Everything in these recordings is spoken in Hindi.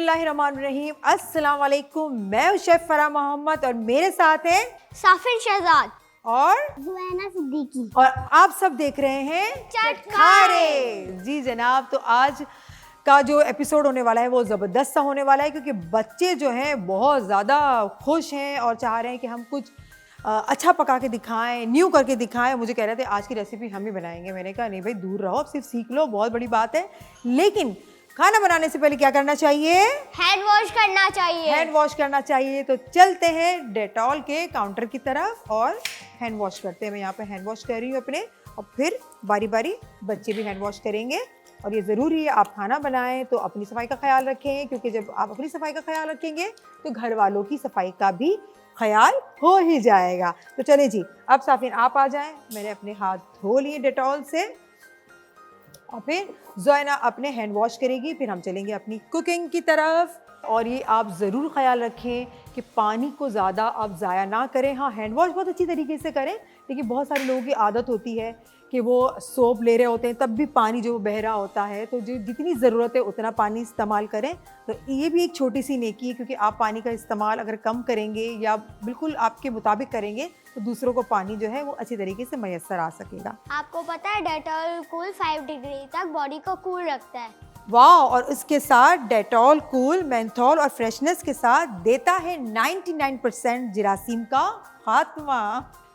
बिस्मिल्लाहिर्रहमानिर्रहीम। अस्सलाम वालेकुम। मैं हूं शेफ फराह मोहम्मद और मेरे साथ हैं साफिर शहजाद और जुएना सिद्दीकी। और आप सब देख रहे हैं चटखारे। जी जनाब, तो आज का जो एपिसोड होने वाला है वो ज़बरदस्त सा होने वाला है क्योंकि बच्चे जो हैं बहुत ज़्यादा खुश हैं और चाह रहे हैं कि हम कुछ अच्छा पका के दिखाएं, न्यू करके दिखाएं। मुझे कह रहे थे आज की रेसिपी हम ही बनाएंगे। मैंने कहा नहीं भाई, दूर रहो, अब सिर्फ सीख लो, बहुत बड़ी बात है। लेकिन खाना बनाने से पहले क्या करना चाहिए? हैंड वॉश करना चाहिए। हैंड वॉश करना चाहिए। तो चलते हैं डेटॉल के काउंटर की तरफ और हैंड वॉश करते हैं। मैं यहाँ पे हैंड वॉश कर रही हूँ अपने, और फिर बारी बारी बच्चे भी हैंड वॉश करेंगे। और ये ज़रूरी है, आप खाना बनाएं तो अपनी सफाई का ख्याल रखें, क्योंकि जब आप अपनी सफाई का ख्याल रखेंगे तो घर वालों की सफाई का भी ख्याल हो ही जाएगा। तो चले जी, अब साफिन आप आ जाएं। मैंने अपने हाथ धो लिए डेटॉल से और फिर ज़ोयना अपने हैंड वॉश करेगी। फिर हम चलेंगे अपनी कुकिंग की तरफ। और ये आप ज़रूर ख्याल रखें कि पानी को ज़्यादा आप ज़ाया ना करें। हाँ, हैंड वॉश बहुत अच्छी तरीके से करें, लेकिन बहुत सारे लोगों की आदत होती है कि वो सोप ले रहे होते हैं तब भी पानी जो बह रहा होता है। तो जो जितनी ज़रूरत है उतना पानी इस्तेमाल करें। तो ये भी एक छोटी सी नेकी है, क्योंकि आप पानी का इस्तेमाल अगर कम करेंगे या बिल्कुल आपके मुताबिक करेंगे तो दूसरों को पानी जो है वो अच्छी तरीके से मैसर आ सकेगा। आपको पता है डेटॉल कूल 5 डिग्री तक बॉडी को कूल रखता है। वाह! और उसके साथ डेटॉल कूल, मेंथोल और फ्रेशनेस के साथ देता है 99% जरासीम का खात्मा।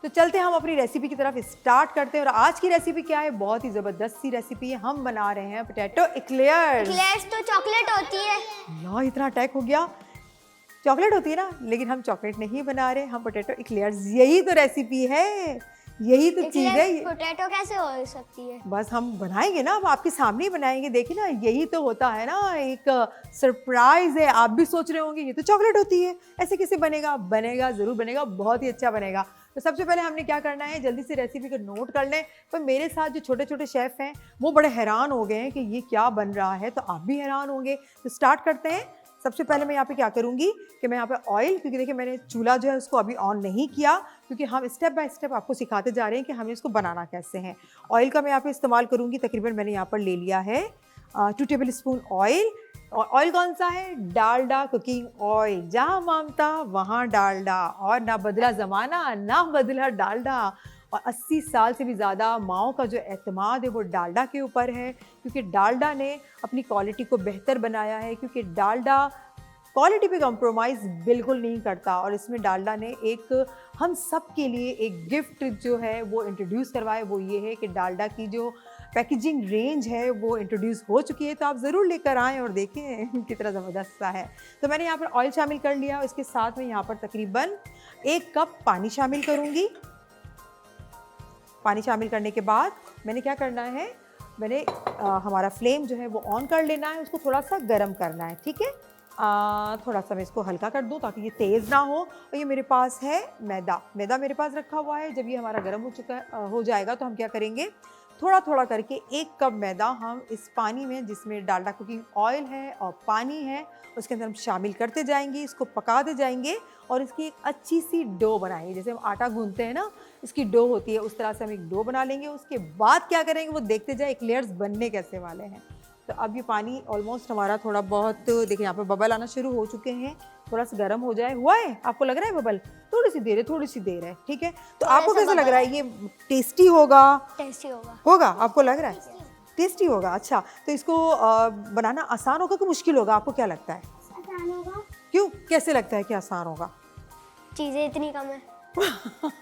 तो चलते हैं हम अपनी रेसिपी की तरफ स्टार्ट करते हैं। और आज की रेसिपी क्या है? बहुत ही ज़बरदस्त सी रेसिपी है। हम बना रहे हैं पोटैटो एक्लेयर्स। एक्लेयर्स तो चॉकलेट होती है। यार इतना अटैक हो गया। चॉकलेट होती है ना, लेकिन हम चॉकलेट नहीं बना रहे, हम पोटैटो एक्लेयर्स। यही तो रेसिपी है, यही तो चीज़ है। पोटैटो कैसे हो सकती है? बस हम बनाएंगे ना, अब आपके सामने ही बनाएंगे। देखिए ना, यही तो होता है ना, एक सरप्राइज है। आप भी सोच रहे होंगे ये तो चॉकलेट होती है, ऐसे कैसे बनेगा? बनेगा, ज़रूर बनेगा, बहुत ही अच्छा बनेगा। तो सबसे पहले हमने क्या करना है, जल्दी से रेसिपी को नोट कर लें। पर मेरे साथ जो छोटे छोटे शेफ़ हैं वो बड़े हैरान हो गए हैं कि ये क्या बन रहा है, तो आप भी हैरान होंगे। तो स्टार्ट करते हैं। सबसे पहले मैं यहाँ पे क्या करूँगी कि मैं यहाँ पे ऑयल, क्योंकि देखिए मैंने चूल्हा जो है उसको अभी ऑन नहीं किया, क्योंकि हम स्टेप बाय स्टेप आपको सिखाते जा रहे हैं कि हमें इसको बनाना कैसे है। ऑयल का मैं यहाँ पे इस्तेमाल करूँगी। तकरीबन मैंने यहाँ पर ले लिया है 2 टेबल स्पून ऑयल। और ऑयल कौन सा है? Dalda cooking oil. जहाँ मामता वहाँ डालडा, और ना बदला ज़माना ना बदला डालडा। और 80 साल से भी ज़्यादा माओं का जो एतमाद है वो डालडा के ऊपर है, क्योंकि डालडा ने अपनी क्वालिटी को बेहतर बनाया है। क्योंकि डालडा क्वालिटी पे कंप्रोमाइज़ बिल्कुल नहीं करता। और इसमें डालडा ने एक हम सब के लिए एक गिफ्ट जो है वो इंट्रोड्यूस करवाया। वो ये है कि डालडा की जो पैकेजिंग रेंज है वो इंट्रोड्यूस हो चुकी है। तो आप ज़रूर लेकर आएँ और देखें कितना ज़बरदस्त सा है। तो मैंने यहाँ पर ऑयल शामिल कर लिया। इसके साथ में यहाँ पर तकरीबन 1 कप पानी शामिल करूँगी। पानी शामिल करने के बाद मैंने क्या करना है, मैंने हमारा फ्लेम जो है वो ऑन कर लेना है, उसको थोड़ा सा गर्म करना है। ठीक है, थोड़ा सा मैं इसको हल्का कर दूं ताकि ये तेज़ ना हो। और ये मेरे पास है मैदा मेरे पास रखा हुआ है। जब ये हमारा गर्म हो जाएगा तो हम क्या करेंगे, थोड़ा थोड़ा करके 1 कप मैदा हम इस पानी में, जिसमें डालडा कुकिंग ऑयल है और पानी है, उसके अंदर हम शामिल करते जाएंगे। इसको पकाते जाएंगे और इसकी एक अच्छी सी डो बनाएंगे। जैसे हम आटा गूंथते हैं ना, इसकी डो होती है, उस तरह से हम एक डो बना लेंगे। उसके बाद क्या करेंगे वो देखते जाए एक्लेयर्स बनने कैसे वाले हैं। तो अब ये पानी ऑलमोस्ट हमारा थोड़ा बहुत, देखिए यहाँ पे बबल आना शुरू हो चुके हैं। थोड़ा सा गर्म हो जाए, हुआ है, आपको लग रहा है बबल? थोड़ी सी देर है। ठीक है, तो आपको कैसा लग रहा है? ये टेस्टी होगा? टेस्टी होगा, आपको लग रहा है टेस्टी होगा? अच्छा, तो इसको बनाना आसान होगा कि मुश्किल होगा? आपको क्या लगता है? आसान होगा। क्यों, कैसे लगता है कि आसान होगा? चीज़ें इतनी कम है।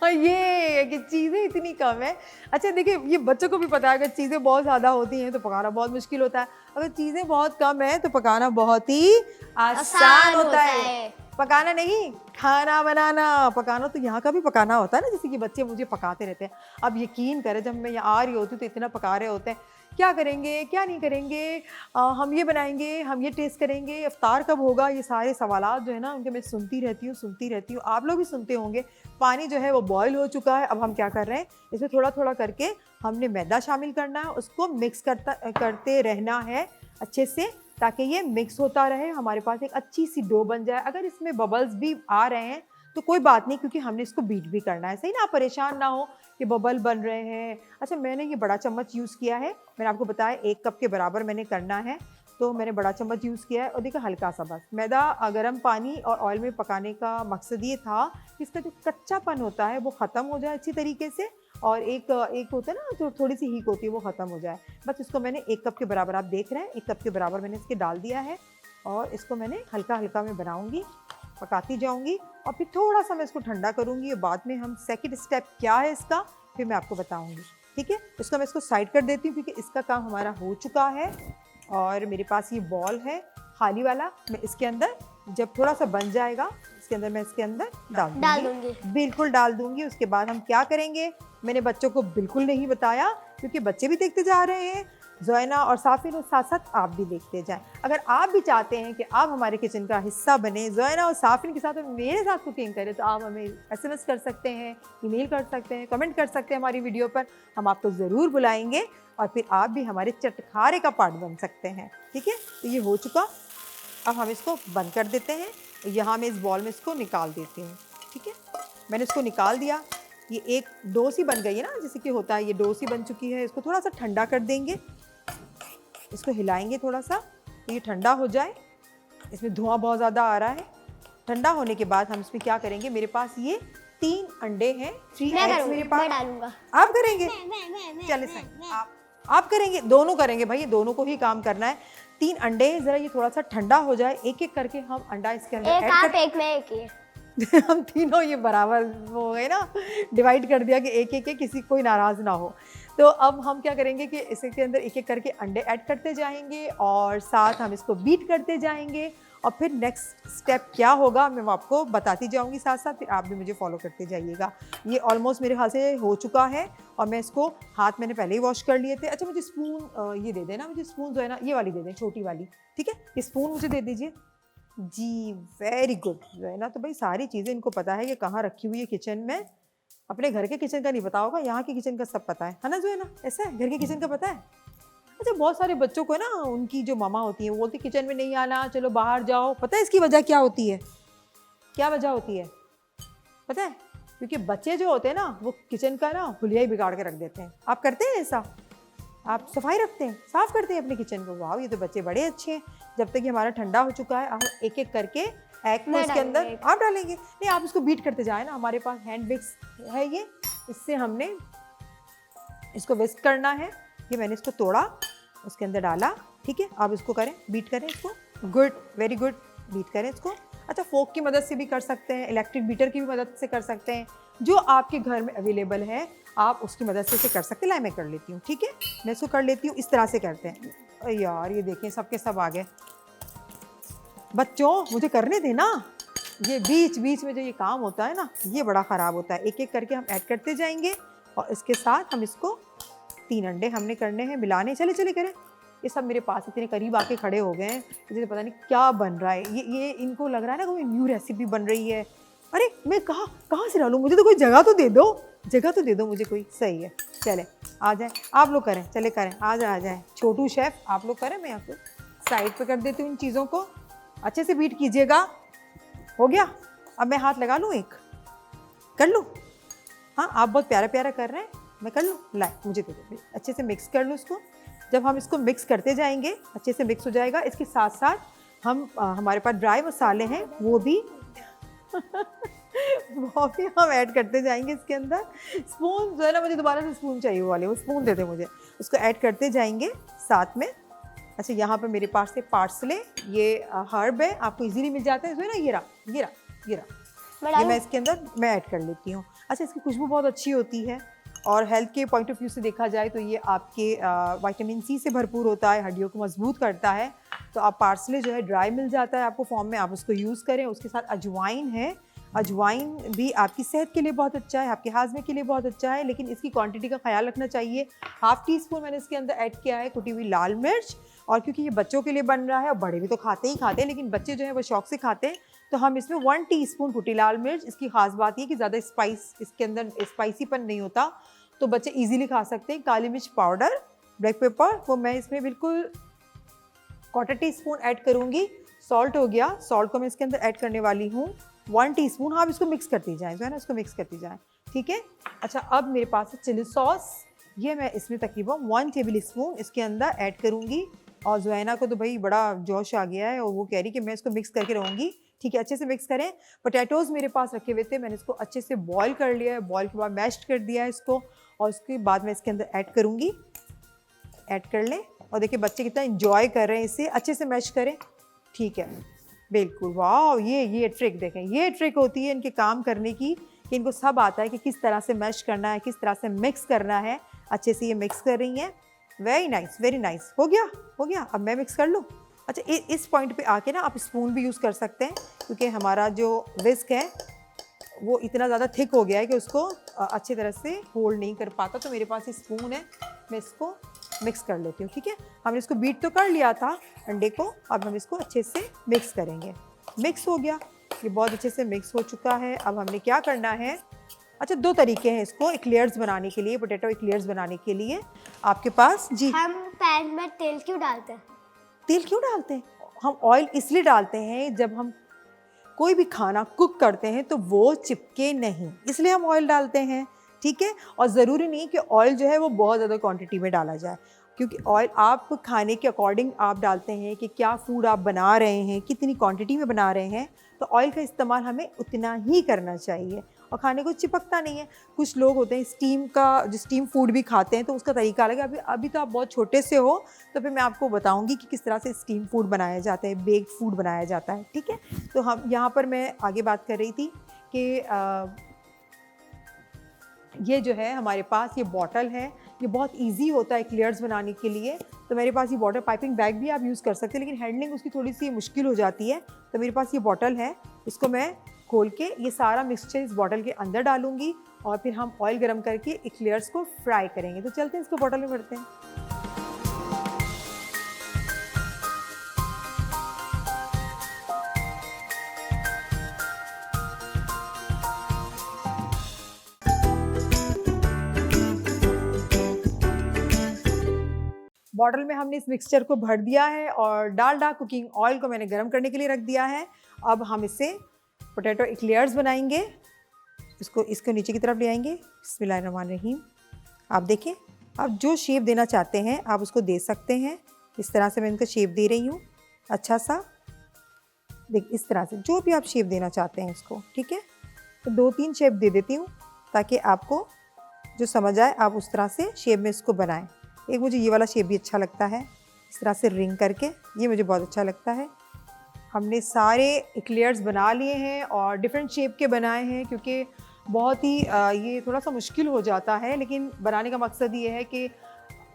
ये है कि चीज़ें इतनी कम है। अच्छा देखिए, ये बच्चों को भी पता है अगर चीज़ें बहुत ज़्यादा होती हैं तो पकाना बहुत मुश्किल होता है, अगर चीज़ें बहुत कम है तो पकाना बहुत ही आसान होता है। पकाना नहीं, खाना बनाना। पकाना तो यहाँ का भी पकाना होता है ना, जैसे कि बच्चे मुझे पकाते रहते हैं। अब यकीन करें, जब मैं यहाँ आ रही होती हूँ तो इतना पका रहे होते हैं, क्या करेंगे क्या नहीं करेंगे, हम ये बनाएंगे, हम ये टेस्ट करेंगे, इफ्तार कब होगा, ये सारे सवालात जो है ना उनके मैं सुनती रहती हूँ। आप लोग भी सुनते होंगे। पानी जो है वो बॉयल हो चुका है। अब हम क्या कर रहे हैं, इसमें थोड़ा थोड़ा करके हमने मैदा शामिल करना है, उसको मिक्स करते रहना है अच्छे से, ताकि ये मिक्स होता रहे, हमारे पास एक अच्छी सी डो बन जाए। अगर इसमें बबल्स भी आ रहे हैं तो कोई बात नहीं, क्योंकि हमने इसको बीट भी करना है। सही ना, आप परेशान ना हो कि बबल बन रहे हैं। अच्छा, मैंने ये बड़ा चम्मच यूज़ किया है, मैंने आपको बताया 1 कप के बराबर मैंने करना है। तो मैंने बड़ा चम्मच यूज़ किया है। और देखिए हल्का सा बस मैदा गर्म पानी और ऑयल में पकाने का मकसद ये था कि इसका जो कच्चापन होता है वो ख़त्म हो जाए अच्छी तरीके से, और एक होता है ना जो थोड़ी सी हीक होती है वो ख़त्म हो जाए। बस इसको मैंने 1 कप के बराबर, आप देख रहे हैं 1 कप के बराबर मैंने इसके डाल दिया है, और इसको मैंने हल्का हल्का मैं बनाऊँगी, पकाती जाऊँगी, और फिर थोड़ा सा मैं इसको ठंडा करूँगी। बाद में हम सेकंड स्टेप क्या है इसका फिर मैं आपको बताऊँगी, ठीक है। इसको मैं इसको साइड कर देती हूँ क्योंकि इसका काम हमारा हो चुका है। और मेरे पास ये बॉल है खाली वाला, मैं इसके अंदर जब थोड़ा सा बन जाएगा इसके अंदर मैं इसके अंदर डाल दूँगी, बिल्कुल डाल दूँगी। उसके बाद हम क्या करेंगे, मैंने बच्चों को बिल्कुल नहीं बताया क्योंकि बच्चे भी देखते जा रहे हैं, ज़ोयना और साफ़िन और साथ साथ आप भी देखते जाएं। अगर आप भी चाहते हैं कि आप हमारे किचन का हिस्सा बने, ज़ोयना और साफ़िन के साथ और मेरे साथ कुकिंग करें, तो आप हमें SMS कर सकते हैं, ईमेल कर सकते हैं, कमेंट कर सकते हैं हमारी वीडियो पर, हम आपको ज़रूर बुलाएंगे और फिर आप भी हमारे चटखारे का पार्ट बन सकते हैं, ठीक है। तो ये हो चुका, अब हम इसको बंद कर देते हैं। यहाँ मैं इस बॉल में इसको निकाल देती हूँ, ठीक है। मैंने इसको निकाल दिया, ये एक डो सी बन गई है ना, जैसे कि होता है ये डो सी बन चुकी है। इसको थोड़ा सा ठंडा कर देंगे, इसको हिलाएंगे थोड़ा सा तो ये ठंडा हो जाए। इसमें धुआं बहुत ज़्यादा आ रहा है। ठंडा होने के बाद हम इसमें क्या करेंगे, मेरे पास ये 3 अंडे हैं, 3 एग्स मेरे पास। मैं डालूंगा। आप करेंगे? चलिए सही, आप करेंगे, दोनों करेंगे भाई, ये दोनों को ही काम करना है। 3 अंडे, ज़रा ये थोड़ा सा ठंडा हो जाए, एक एक करके हम अंडा इसके अंदर एक आप एक मैं एक ही हम तीनों ये बराबर हो गए ना, डिवाइड कर दिया कि एक एक किसी कोई नाराज़ ना हो। तो अब हम क्या करेंगे कि इसके अंदर एक एक करके अंडे ऐड करते जाएंगे और साथ हम इसको बीट करते जाएंगे, और फिर नेक्स्ट स्टेप क्या होगा मैं वो आपको बताती जाऊंगी साथ साथ, फिर आप भी मुझे फॉलो करते जाइएगा। ये ऑलमोस्ट मेरे ख्याल से हो चुका है, और मैं इसको हाथ मैंने पहले ही वॉश कर लिए थे। अच्छा मुझे स्पून ये दे देना, मुझे स्पून जो है ना ये वाली दे दें, छोटी वाली, ठीक है। ये स्पून मुझे दे दीजिए जी, वेरी गुड। जो है ना, तो भाई सारी चीज़ें इनको पता है कि कहाँ रखी हुई है किचन में। अपने घर के किचन का नहीं पता होगा, यहाँ के किचन का सब पता है ना। जो है ना, ऐसा है, घर के किचन का पता है। अच्छा बहुत सारे बच्चों को ना उनकी जो मामा होती है वो बोलती किचन में नहीं आना, चलो बाहर जाओ। पता है इसकी वजह क्या होती है? क्या वजह होती है पता है? क्योंकि बच्चे जो होते हैं ना वो किचन का ना हुलिया ही बिगाड़ के रख देते हैं। आप करते हैं ऐसा? आप सफाई रखते हैं, साफ़ करते हैं अपने किचन को? वाह, ये तो बच्चे बड़े अच्छे हैं। जब तक ये हमारा ठंडा हो चुका है, हम एक एक करके एग को इसके अंदर आप डालेंगे। नहीं, आप इसको बीट करते जाए ना, हमारे पास हैंड विस्क है ये, इससे हमने इसको विस्क करना है। ये मैंने इसको तोड़ा, उसके अंदर डाला, ठीक है। आप इसको करें, बीट करें इसको, गुड, वेरी गुड, बीट करें इसको। अच्छा फोक की मदद से भी कर सकते हैं, इलेक्ट्रिक बीटर की भी मदद से कर सकते हैं, जो आपके घर में अवेलेबल है आप उसकी मदद से इसे कर सकते हैं। लाई मैं कर लेती हूँ, ठीक है, मैं इसको कर लेती हूँ। इस तरह से करते हैं। यार ये देखें सबके सब आ गए। बच्चों मुझे करने देना, ये बीच बीच में जो ये काम होता है ना ये बड़ा ख़राब होता है। एक एक करके हम ऐड करते जाएंगे और इसके साथ हम इसको 3 अंडे हमने करने हैं मिलाने। चले चले करें। ये सब मेरे पास इतने करीब आके खड़े हो गए हैं, मुझे पता नहीं क्या बन रहा है। ये इनको लग रहा है ना कोई न्यू रेसिपी बन रही है। अरे मैं कहाँ से डालूँ, मुझे तो कोई जगह तो दे दो, जगह तो दे दो मुझे कोई। सही है, चले आ जाए आप लोग करें, चले करें, आ जाए छोटू शेफ़ आप लोग करें। मैं आपको साइड पे कर देती हूँ इन चीज़ों को, अच्छे से बीट कीजिएगा। हो गया, अब मैं हाथ लगा लूँ, एक कर लूँ? हाँ आप बहुत प्यारा प्यारा कर रहे हैं, मैं कर लूँ? लाए मुझे दे दो, अच्छे से मिक्स कर लूँ इसको। जब हम इसको मिक्स करते जाएंगे अच्छे से मिक्स हो जाएगा। इसके साथ साथ हम हमारे पास ड्राई मसाले हैं वो भी हम ऐड करते जाएंगे इसके अंदर। स्पून जो है ना, मुझे दोबारा से स्पून चाहिए वाले, वो स्पून दे दे मुझे। उसको ऐड करते जाएंगे साथ में। अच्छा यहाँ पे मेरे पास से पार्सले, ये हर्ब है, आपको इजीली मिल जाता है। जो है ना, ये रहा, ये मैं इसके अंदर मैं ऐड कर लेती हूँ। अच्छा इसकी खुशबू बहुत अच्छी होती है, और हेल्थ के पॉइंट ऑफ व्यू से देखा जाए तो ये आपके विटामिन सी से भरपूर होता है, हड्डियों को मजबूत करता है। तो आप पार्सले जो है ड्राई मिल जाता है आपको फॉर्म में, आप उसको यूज़ करें। उसके साथ अजवाइन है, अजवाइन भी आपकी सेहत के लिए बहुत अच्छा है, आपके हाजमे के लिए बहुत अच्छा है, लेकिन इसकी क्वांटिटी का ख्याल रखना चाहिए। 1/2 टीस्पून मैंने इसके अंदर ऐड किया है कुटी हुई लाल मिर्च। और क्योंकि ये बच्चों के लिए बन रहा है, और बड़े भी तो खाते ही खाते हैं, लेकिन बच्चे जो है वो शौक से खाते हैं, तो हम इसमें 1 टीस्पून कुटी लाल मिर्च। इसकी खास बात ये कि ज़्यादा स्पाइस इसके अंदर स्पाइसीपन नहीं होता, तो बच्चे इजीली खा सकते हैं। काली मिर्च पाउडर, ब्लैक पेपर, वो मैं इसमें बिल्कुल 1/4 टीस्पून ऐड करूँगी। सॉल्ट हो गया, सॉल्ट को मैं इसके अंदर ऐड करने वाली हूँ 1 टीस्पून। हाँ, इसको मिक्स करती जाएँ, जो है ना, इसको मिक्स करती जाएँ, ठीक है। अच्छा अब मेरे पास है चिली सॉस, ये मैं इसमें तकरीबन 1 टेबल स्पून इसके अंदर ऐड करूँगी। और जोएना को तो भाई बड़ा जोश आ गया है और वो कह रही कि मैं इसको मिक्स करके रहूँगी। ठीक है, अच्छे से मिक्स करें। पोटैटोज़ मेरे पास रखे हुए थे, मैंने इसको अच्छे से बॉईल कर लिया है, बॉईल के बाद मैश्ड कर दिया है इसको, और उसके बाद मैं इसके अंदर ऐड करूँगी। ऐड कर लें और देखिए बच्चे कितना इंजॉय कर रहे हैं इसे। अच्छे से मैश करें। ठीक है, बिल्कुल। वाह, ये ट्रिक देखें, ये ट्रिक होती है इनके काम करने की कि इनको सब आता है कि किस तरह से मैश करना है, किस तरह से मिक्स करना है। अच्छे से ये मिक्स कर रही हैं। Very nice, very nice. हो गया, हो गया। अब मैं मिक्स कर लूँ। अच्छा, इस पॉइंट पे आके ना आप स्पून भी यूज़ कर सकते हैं, क्योंकि हमारा जो विस्क है वो इतना ज़्यादा थिक हो गया है कि उसको अच्छी तरह से होल्ड नहीं कर पाता। तो मेरे पास ये स्पून है, मैं इसको मिक्स कर लेती हूँ। ठीक है, हमने इसको बीट तो कर लिया था अंडे को, अब हम इसको अच्छे से मिक्स करेंगे। मिक्स हो गया, ये बहुत अच्छे से मिक्स हो चुका है। अब हमने क्या करना है, अच्छा 2 तरीके हैं इसको एक्लेयर्स बनाने के लिए, पोटैटो एक्लेयर्स बनाने के लिए आपके पास। जी, हम पैन में तेल क्यों डालते हैं? तेल क्यों डालते हैं? हम ऑयल इसलिए डालते हैं, जब हम कोई भी खाना कुक करते हैं तो वो चिपके नहीं, इसलिए हम ऑयल डालते हैं। ठीक है, और ज़रूरी नहीं कि ऑयल जो है वो बहुत ज़्यादा क्वांटिटी में डाला जाए, क्योंकि ऑयल आप खाने के अकॉर्डिंग आप डालते हैं कि क्या फूड आप बना रहे हैं, कितनी क्वांटिटी में बना रहे हैं। तो ऑयल का इस्तेमाल हमें उतना ही करना चाहिए और खाने को चिपकता नहीं है। कुछ लोग होते हैं स्टीम का, जो स्टीम फूड भी खाते हैं, तो उसका तरीका अलग है। अभी तो आप बहुत छोटे से हो, तो फिर मैं आपको बताऊंगी कि किस तरह से स्टीम फूड बनाया जाता है, बेक्ड फूड बनाया जाता है। ठीक है, तो हम यहाँ पर मैं आगे बात कर रही थी कि ये जो है हमारे पास ये बॉटल है, ये बहुत इजी होता है एक्लेयर्स बनाने के लिए। तो मेरे पास ये बॉटल, पाइपिंग बैग भी आप यूज़ कर सकते हैं, लेकिन हैंडलिंग उसकी थोड़ी सी मुश्किल हो जाती है। तो मेरे पास ये बॉटल है, इसको मैं खोल के ये सारा मिक्सचर इस बॉटल के अंदर डालूंगी और फिर हम ऑयल गरम करके एक्लेयर्स को फ्राई करेंगे। तो चलते हैं, इसको बॉटल में भरते हैं। बॉटल में हमने इस मिक्सचर को भर दिया है और डालडा कुकिंग ऑयल को मैंने गर्म करने के लिए रख दिया है। अब हम इससे पोटैटो एक्लेयर्स बनाएंगे। इसको नीचे की तरफ ले आएंगे। बिस्मिल्लाहिर्रहमानिर्रहीम। आप देखें, आप जो शेप देना चाहते हैं आप उसको दे सकते हैं। इस तरह से मैं इनका शेप दे रही हूँ, अच्छा सा। देख, इस तरह से जो भी आप शेप देना चाहते हैं इसको। ठीक है, तो 2-3 शेप दे देती हूँ ताकि आपको जो समझ आए आप उस तरह से शेप में इसको बनाएं। एक मुझे ये वाला शेप भी अच्छा लगता है, इस तरह से रिंग करके, ये मुझे बहुत अच्छा लगता है। हमने सारे एक्लेयर्स बना लिए हैं और डिफरेंट शेप के बनाए हैं, क्योंकि बहुत ही ये थोड़ा सा मुश्किल हो जाता है, लेकिन बनाने का मकसद ये है कि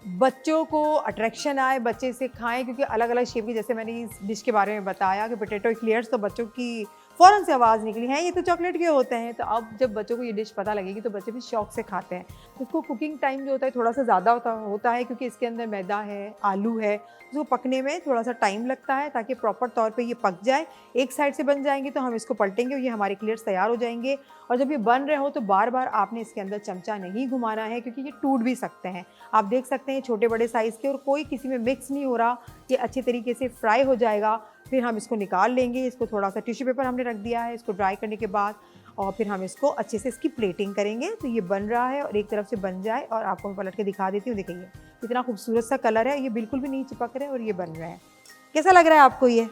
बच्चों को अट्रैक्शन आए, बच्चे इसे खाएं, क्योंकि अलग अलग शेप की, जैसे मैंने इस डिश के बारे में बताया कि पोटैटो एक्लेयर्स, तो बच्चों की फ़ौरन से आवाज़ निकली है ये तो चॉकलेट के होते हैं। तो अब जब बच्चों को ये डिश पता लगेगी तो बच्चे भी शौक से खाते हैं। इसको कुकिंग टाइम जो होता है थोड़ा सा ज़्यादा होता है, क्योंकि इसके अंदर मैदा है, आलू है, इसको पकने में थोड़ा सा टाइम लगता है ताकि प्रॉपर तौर पे ये पक जाए। एक साइड से बन जाएंगे तो हम इसको पलटेंगे और ये हमारे एक्लेयर्स तैयार हो जाएंगे। और जब ये बन रहे हो तो बार बार आपने इसके अंदर चमचा नहीं घुमाना है, क्योंकि ये टूट भी सकते हैं। आप देख सकते हैं छोटे बड़े साइज़ के, और कोई किसी में मिक्स नहीं हो रहा, ये अच्छे तरीके से फ्राई हो जाएगा। फिर हम इसको निकाल लेंगे। इसको थोड़ा सा टिश्यू पेपर हमने रख दिया है इसको ड्राई करने के बाद, और फिर हम इसको अच्छे से इसकी प्लेटिंग करेंगे। तो ये बन रहा है और एक तरफ से बन जाए, और आपको मैं पलट के दिखा देती हूँ। देखिए इतना खूबसूरत सा कलर है, ये बिल्कुल भी नहीं चिपक रहा है और ये बन रहा है। कैसा लग रहा है आपको ये?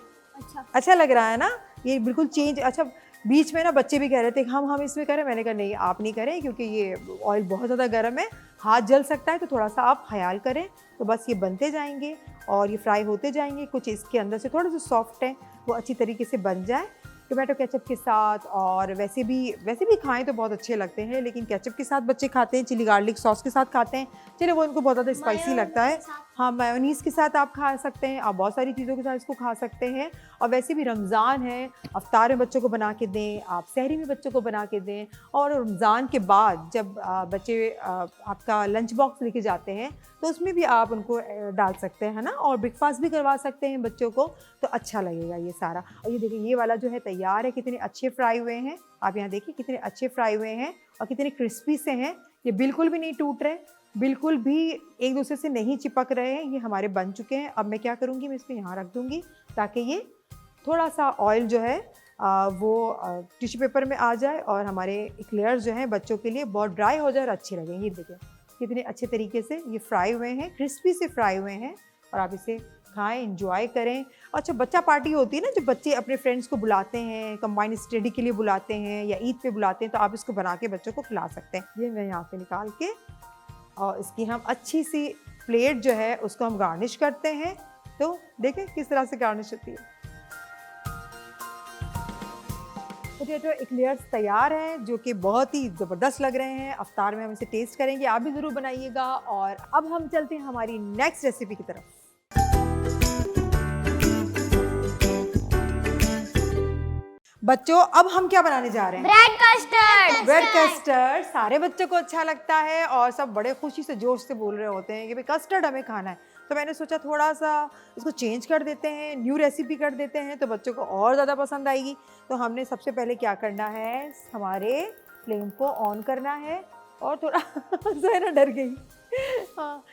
अच्छा लग रहा है ना? ये बिल्कुल चेंज। अच्छा, बीच में ना बच्चे भी कह रहे थे हम इसमें करें, मैंने कहा नहीं आप नहीं करें, क्योंकि ये ऑयल बहुत ज़्यादा गर्म है, हाथ जल सकता है, तो थोड़ा सा आप ख्याल करें। तो बस ये बनते जाएंगे और ये फ्राई होते जाएंगे। कुछ इसके अंदर से थोड़ा सा सॉफ्ट है, वो अच्छी तरीके से बन जाए टोमेटो केचप के साथ, और वैसे भी खाएं तो बहुत अच्छे लगते हैं, लेकिन केचप के साथ बच्चे खाते हैं, चिली गार्लिक सॉस के साथ खाते हैं। चलिए वो इनको बहुत ज़्यादा स्पाइसी लगता है। हाँ, मेयोनीज़ के साथ आप खा सकते हैं, आप बहुत सारी चीज़ों के साथ इसको खा सकते हैं। और वैसे भी रमज़ान है, अफ्तार में बच्चों को बना के दें, आप सहरी में बच्चों को बना के दें, और रमज़ान के बाद जब बच्चे आपका लंच बॉक्स लेके जाते हैं तो उसमें भी आप उनको डाल सकते हैं ना, और ब्रेकफास्ट भी करवा सकते हैं बच्चों को, तो अच्छा लगेगा ये सारा। और ये देखिए ये वाला जो है तैयार है, कितने अच्छे फ्राई हुए हैं। आप यहाँ देखिए कितने अच्छे फ्राई हुए हैं और कितने क्रिस्पी से हैं। ये बिल्कुल भी नहीं टूट रहे, बिल्कुल भी एक दूसरे से नहीं चिपक रहे हैं, ये हमारे बन चुके हैं। अब मैं क्या करूँगी, मैं इसको यहाँ रख दूँगी ताकि ये थोड़ा सा ऑयल जो है वो टिश्यू पेपर में आ जाए, और हमारे एक्लेयर्स जो हैं बच्चों के लिए बहुत ड्राई हो जाए और अच्छे लगेंगे। देखिए कितने अच्छे तरीके से ये फ्राई हुए हैं, क्रिस्पी से फ्राई हुए हैं। और आप इसे खाएं, एंजॉय करें। अच्छा, बच्चा पार्टी होती है ना, जब बच्चे अपने फ्रेंड्स को बुलाते हैं, कंबाइंड स्टडी के लिए बुलाते हैं या ईद पे बुलाते हैं, तो आप इसको बना के बच्चों को खिला सकते हैं। ये मैं यहाँ पे निकाल के और इसकी हम अच्छी सी प्लेट जो है उसको हम गार्निश करते हैं। तो देखें किस तरह से गार्निश होती है। पोटैटो एक्लेयर्स तैयार हैं जो कि बहुत ही ज़बरदस्त लग रहे हैं। अफ्तार में हम इसे टेस्ट करेंगे, आप भी ज़रूर बनाइएगा। और अब हम चलते हैं हमारी नेक्स्ट रेसिपी की तरफ। बच्चों, अब हम क्या बनाने जा रहे हैं? Bread custard. ब्रेड कस्टर्ड सारे बच्चों को अच्छा लगता है और सब बड़े खुशी से जोश से बोल रहे होते हैं कि भाई कस्टर्ड हमें खाना है। तो मैंने सोचा थोड़ा सा इसको चेंज कर देते हैं, न्यू रेसिपी कर देते हैं, तो बच्चों को और ज़्यादा पसंद आएगी। तो हमने सबसे पहले क्या करना है, हमारे फ्लेम को ऑन करना है और थोड़ा ज़रा डर गई, हाँ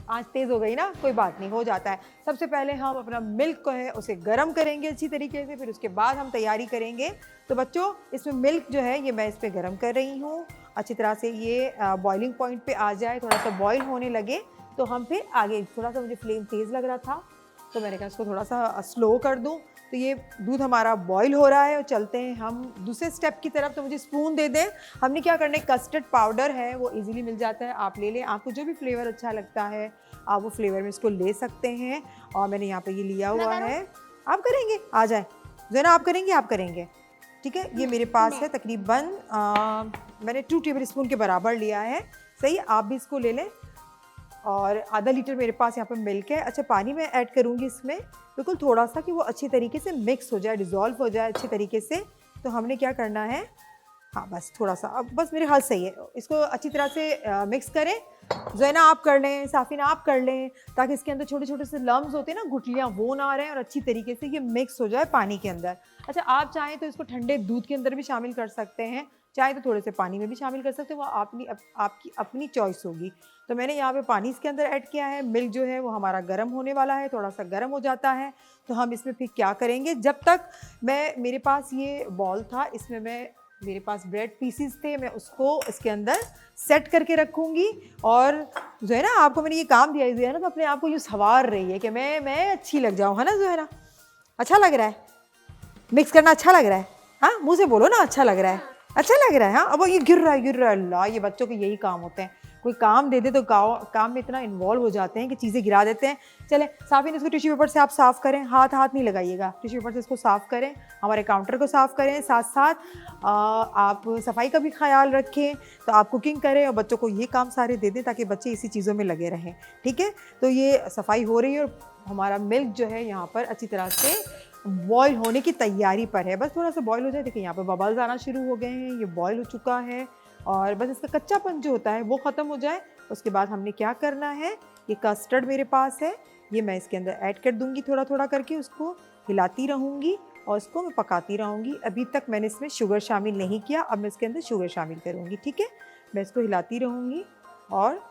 आँच तेज़ हो गई ना, कोई बात नहीं, हो जाता है। सबसे पहले हम अपना मिल्क को है उसे गर्म करेंगे अच्छी तरीके से, फिर उसके बाद हम तैयारी करेंगे। तो बच्चों, इसमें मिल्क जो है ये मैं इस पर गर्म कर रही हूँ अच्छी तरह से। ये बॉइलिंग पॉइंट पे आ जाए, थोड़ा सा बॉईल होने लगे तो हम फिर आगे, थोड़ा सा मुझे फ्लेम तेज़ लग रहा था तो मैंने कहा इसको थोड़ा सा स्लो कर दूँ। तो ये दूध हमारा बॉईल हो रहा है और चलते हैं हम दूसरे स्टेप की तरफ। तो मुझे स्पून दे दें। हमने क्या करना है, कस्टर्ड पाउडर है वो इजीली मिल जाता है, आप ले लें। आपको जो भी फ्लेवर अच्छा लगता है आप वो फ्लेवर में इसको ले सकते हैं। और मैंने यहाँ पे ये लिया हुआ है। आप करेंगे, आ जाए ज़रा, आप करेंगे, आप करेंगे, ठीक है। ये मेरे पास है तकरीबन मैंने 2 टेबल स्पून के बराबर लिया है। सही, आप भी इसको ले लें। और आधा लीटर मेरे पास यहाँ पे मिल्क है। अच्छा, पानी मैं ऐड करूँगी इसमें बिल्कुल थोड़ा सा कि वो अच्छी तरीके से मिक्स हो जाए, डिज़ोल्व हो जाए अच्छी तरीके से। तो हमने क्या करना है, हाँ बस थोड़ा सा, अब बस मेरे हाथ सही है। इसको अच्छी तरह से मिक्स करें। ज़ैना आप कर लें, साफिना आप कर लें, ताकि इसके अंदर छोटे छोटे से लम्स होते हैं ना, गुठलियाँ, वो ना रहें और अच्छी तरीके से ये मिक्स हो जाए पानी के अंदर। अच्छा, आप चाहें तो इसको ठंडे दूध के अंदर भी शामिल कर सकते हैं, चाहे तो थोड़े से पानी में भी शामिल कर सकते हैं, वो आपकी अपनी चॉइस होगी। तो मैंने यहाँ पे पानी इसके अंदर ऐड किया है। मिल्क जो है वो हमारा गर्म होने वाला है, थोड़ा सा गर्म हो जाता है तो हम इसमें फिर क्या करेंगे, जब तक मेरे पास ये बॉल था, इसमें मेरे पास ब्रेड पीसीज थे, मैं उसको इसके अंदर सेट करके रखूँगी। और ज़ोहरा, आपको मैंने ये काम दिया है ज़ोहरा, तो अपने आप को यूँ संवार रही है कि मैं अच्छी लग जाऊँ, है ना ज़ोहरा? अच्छा लग रहा है, मिक्स करना अच्छा लग रहा है, हाँ मुँह से बोलो ना, अच्छा लग रहा है, अच्छा लग रहा है। हाँ, अब ये गिर रहा है, अल्लाह, ये बच्चों के यही काम होते हैं, कोई काम दे दे तो काम में इतना इन्वॉल्व हो जाते हैं कि चीज़ें गिरा देते हैं। चलें, साफ़िन इसको टिश्यू पेपर से आप साफ़ करें, हाथ नहीं लगाइएगा, टिश्यू पेपर से इसको साफ़ करें, हमारे काउंटर को साफ़ करें। साथ साथ आप सफाई का भी ख्याल रखें। तो आप कुकिंग करें और बच्चों को ये काम सारे दे दें ताकि बच्चे इसी चीज़ों में लगे रहें, ठीक है। तो ये सफाई हो रही है और हमारा मिल्क जो है यहाँ पर अच्छी तरह से बॉईल होने की तैयारी पर है। बस थोड़ा सा बॉईल हो जाए, देखिए यहाँ पर बबल्स आना शुरू हो गए हैं, ये बॉईल हो चुका है और बस इसका कच्चापन जो होता है वो ख़त्म हो जाए। उसके बाद हमने क्या करना है, ये कस्टर्ड मेरे पास है, ये मैं इसके अंदर ऐड कर दूँगी, थोड़ा थोड़ा करके उसको हिलाती रहूँगी और इसको मैं पकाती रहूँगी। अभी तक मैंने इसमें शुगर शामिल नहीं किया, अब मैं इसके अंदर शुगर शामिल करूँगी, ठीक है। मैं इसको हिलाती रहूँगी और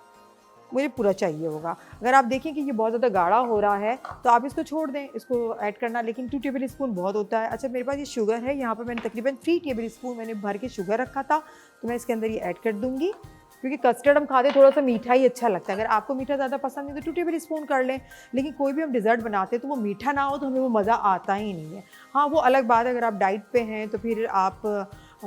मुझे पूरा चाहिए होगा। अगर आप देखें कि ये बहुत ज़्यादा गाढ़ा हो रहा है तो आप इसको छोड़ दें, इसको ऐड करना, लेकिन 2 टेबल स्पून बहुत होता है। अच्छा, मेरे पास ये शुगर है, यहाँ पर मैंने तकरीबन 3 टेबल स्पून मैंने भर के शुगर रखा था, तो मैं इसके अंदर ये ऐड कर दूँगी। क्योंकि कस्टर्ड हम खाते थोड़ा सा मीठा ही अच्छा लगता है। अगर आपको मीठा ज़्यादा पसंद नहीं तो 2 टेबल स्पून कर लें, लेकिन कोई भी हम डिज़र्ट बनाते हैं तो वो मीठा ना हो तो हमें वो मज़ा आता ही नहीं है। हाँ, वो अलग बात है, अगर आप डाइट पे हैं तो फिर आप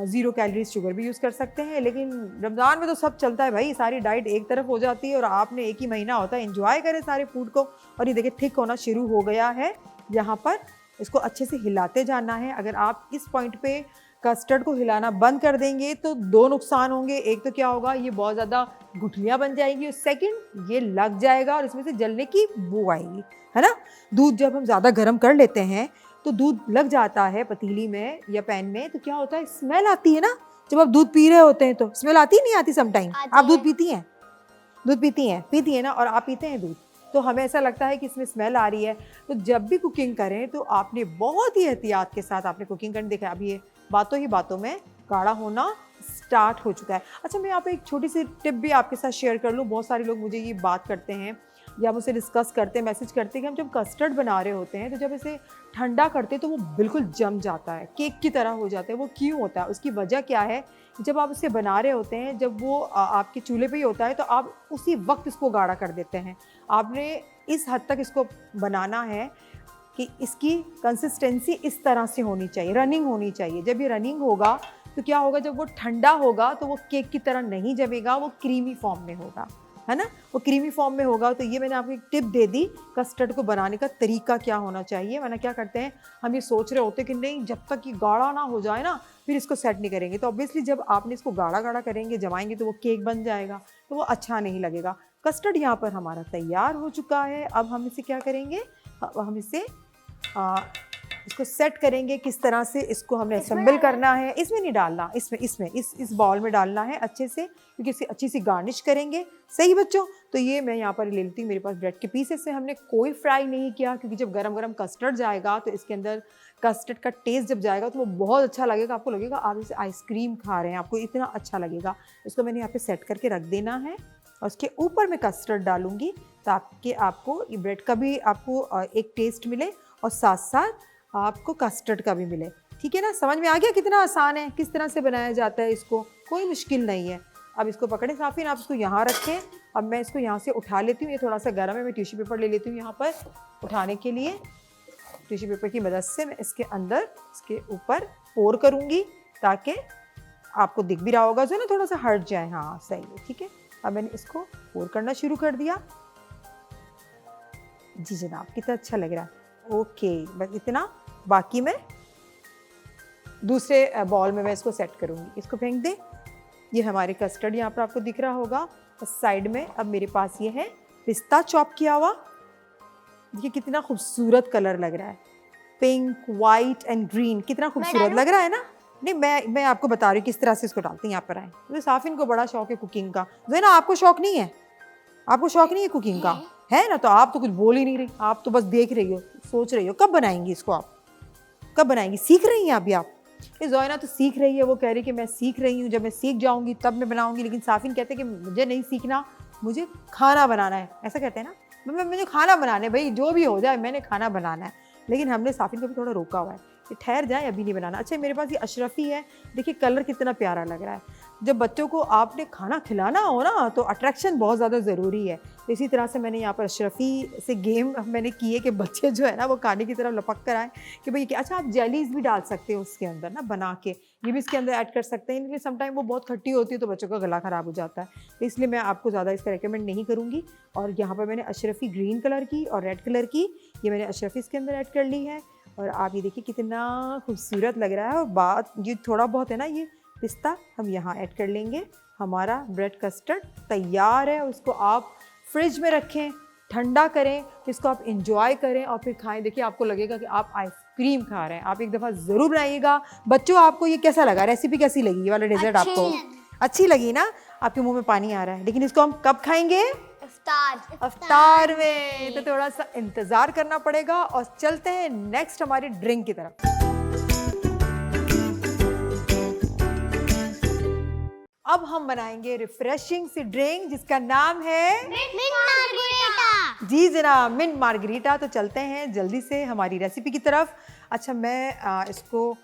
0 कैलोरीज शुगर भी यूज़ कर सकते हैं, लेकिन रमज़ान में तो सब चलता है भाई, सारी डाइट एक तरफ हो जाती है और आपने एक ही महीना होता है, एंजॉय करें सारे फूड को। और ये देखिए थिक होना शुरू हो गया है, यहाँ पर इसको अच्छे से हिलाते जाना है। अगर आप इस पॉइंट पे कस्टर्ड को हिलाना बंद कर देंगे तो 2 नुकसान होंगे। एक तो क्या होगा, ये बहुत ज़्यादा गुठलियाँ बन जाएंगी और सेकंड ये लग जाएगा और इसमें से जलने की बू आएगी, है ना। दूध जब हम ज़्यादा गर्म कर लेते हैं तो दूध लग जाता है पतीली में या पैन में, तो क्या होता है, स्मेल आती है ना। जब आप दूध पी रहे होते हैं तो स्मेल आती नहीं आती समटाइम? आप दूध पीती हैं, पीती हैं ना, और आप पीते हैं दूध, तो हमें ऐसा लगता है कि इसमें स्मेल आ रही है। तो जब भी कुकिंग करें तो आपने बहुत ही एहतियात के साथ आपने कुकिंग करनी। देखा, अभी ये बातों ही बातों में गाढ़ा होना स्टार्ट हो चुका है। अच्छा, मैं यहाँ पे एक छोटी सी टिप भी आपके साथ शेयर कर लूँ। बहुत सारे लोग मुझे ये बात करते हैं या हम उसे डिस्कस करते हैं, मैसेज करते हैं कि हम जब कस्टर्ड बना रहे होते हैं तो जब इसे ठंडा करते हैं तो वो बिल्कुल जम जाता है, केक की तरह हो जाता है। वो क्यों होता है, उसकी वजह क्या है? जब आप उसे बना रहे होते हैं, जब वो आपके चूल्हे पे ही होता है तो आप उसी वक्त इसको गाढ़ा कर देते हैं। आपने इस हद तक इसको बनाना है कि इसकी कंसिस्टेंसी इस तरह से होनी चाहिए, रनिंग होनी चाहिए। जब ये रनिंग होगा तो क्या होगा, जब वो ठंडा होगा तो वो केक की तरह नहीं जमेगा, वो क्रीमी फॉर्म में होगा, है ना। वो क्रीमी फॉर्म में होगा। तो ये मैंने आपको एक टिप दे दी कस्टर्ड को बनाने का तरीका क्या होना चाहिए। वरना क्या करते हैं, हम ये सोच रहे होते हैं कि नहीं जब तक ये गाढ़ा ना हो जाए ना फिर इसको सेट नहीं करेंगे। तो ऑब्वियसली जब आपने इसको गाढ़ा गाढ़ा करेंगे, जमाएंगे, तो वो केक बन जाएगा, तो वो अच्छा नहीं लगेगा। कस्टर्ड यहाँ पर हमारा तैयार हो चुका है। अब हम इसे क्या करेंगे, हम इसे इसको सेट करेंगे। किस तरह से इसको हमने असेंबल करना है, इसमें नहीं डालना, इस बाउल में डालना है अच्छे से, क्योंकि इसे अच्छी सी गार्निश करेंगे। सही बच्चों। तो ये मैं यहाँ पर ले लेती हूँ, मेरे पास ब्रेड के पीसेस से, हमने कोई फ्राई नहीं किया, क्योंकि जब गरम गरम कस्टर्ड जाएगा तो इसके अंदर कस्टर्ड का टेस्ट जब जाएगा तो वो बहुत अच्छा लगेगा। आपको लगेगा आप इसे आइसक्रीम खा रहे हैं, आपको इतना अच्छा लगेगा। इसको मैंने यहाँ पे सेट करके रख देना है और उसके ऊपर मैं कस्टर्ड डालूंगी ताकि आपको ये ब्रेड का भी आपको एक टेस्ट मिले और साथ साथ आपको कस्टर्ड का भी मिले। ठीक है ना। समझ में आ गया कितना आसान है, किस तरह से बनाया जाता है इसको, कोई मुश्किल नहीं है। अब इसको पकड़ें साफिन, आप इसको यहाँ रखें। अब मैं इसको यहाँ से उठा लेती हूँ, ये थोड़ा सा गर्म है, मैं टिश्यू पेपर ले लेती हूँ यहाँ पर उठाने के लिए। टिश्यू पेपर की मदद से मैं इसके अंदर, इसके ऊपर पोर करूँगी ताकि आपको दिख भी रहा होगा जो ना थोड़ा सा हट जाए। हाँ सही है, ठीक है। अब मैंने इसको पोर करना शुरू कर दिया। जी जनाब, कितना अच्छा लग रहा है। ओके, बस इतना। बाकी मैं दूसरे बॉल में मैं इसको सेट करूँगी। इसको फेंक दे। ये हमारे कस्टर्ड यहाँ पर आपको दिख रहा होगा। साइड में अब मेरे पास ये है पिस्ता चॉप किया हुआ। देखिए कितना खूबसूरत कलर लग रहा है, पिंक, वाइट एंड ग्रीन, कितना खूबसूरत लग रहा है ना। नहीं, मैं आपको बता रही हूँ किस तरह से इसको डालते हैं। यहाँ पर आए, तो साफिन को बड़ा शौक है कुकिंग का। जो है ना, आपको शौक नहीं है? आपको शौक नहीं है कुकिंग का, है ना? तो आप तो कुछ बोल ही नहीं रही, आप तो बस देख रही हो, सोच रही हो कब बनाएंगी इसको, आप कब बनाएंगी। सीख रही हैं अभी आप? ये जोयना तो सीख रही है, वो कह रही है कि मैं सीख रही हूँ, जब मैं सीख जाऊँगी तब मैं बनाऊँगी। लेकिन साफिन कहते हैं कि मुझे नहीं सीखना, मुझे खाना बनाना है। ऐसा कहते हैं ना, मुझे खाना बनाना है, भाई जो भी हो जाए मैंने खाना बनाना है। लेकिन हमने साफिन को भी थोड़ा रोका हुआ है कि ठहर जाए, अभी नहीं बनाना। अच्छा, मेरे पास ये अशरफी है, देखिए कलर कितना प्यारा लग रहा है। जब बच्चों को आपने खाना खिलाना हो ना तो अट्रैक्शन बहुत ज़्यादा ज़रूरी है। तो इसी तरह से मैंने यहाँ पर अशरफी से गेम मैंने की है कि बच्चे जो है ना वो खाने की तरफ लपक कर आए कि भाई कि अच्छा आप जेलीज भी डाल सकते हो उसके अंदर ना बना के, ये भी इसके अंदर ऐड कर सकते हैं। लेकिन समटाइम वो बहुत खट्टी होती है तो बच्चों का गला ख़राब हो जाता है, तो इसलिए मैं आपको ज़्यादा इसका रिकमेंड नहीं करूँगी। और यहाँ पर मैंने अशरफी ग्रीन कलर की और रेड कलर की, ये मैंने अशरफी इसके अंदर ऐड कर ली है। और आप ये देखिए कितना खूबसूरत लग रहा है। और बात ये थोड़ा बहुत है ना, ये पिस्ता हम यहाँ ऐड कर लेंगे। हमारा ब्रेड कस्टर्ड तैयार है। उसको आप फ्रिज में रखें, ठंडा करें, इसको आप इंजॉय करें और फिर खाएं। देखिए आपको लगेगा कि आप आइसक्रीम खा रहे हैं। आप एक दफ़ा ज़रूर बनाइएगा। बच्चों, आपको ये कैसा लगा, रेसिपी कैसी लगी, ये वाला डेजर्ट आपको अच्छी लगी ना? आपके मुंह में पानी आ रहा है। लेकिन इसको हम कब खाएंगे? अफ्तार में। तो थोड़ा सा इंतज़ार करना पड़ेगा। और चलते हैं नेक्स्ट हमारी ड्रिंक की तरफ। अब हम बनाएंगे रिफ्रेशिंग सी ड्रिंक जिसका नाम है मिंट मार्गरीटा। जी जनाब, मिंट मार्गरीटा। तो चलते हैं जल्दी से हमारी रेसिपी की तरफ। अच्छा, मैं इसको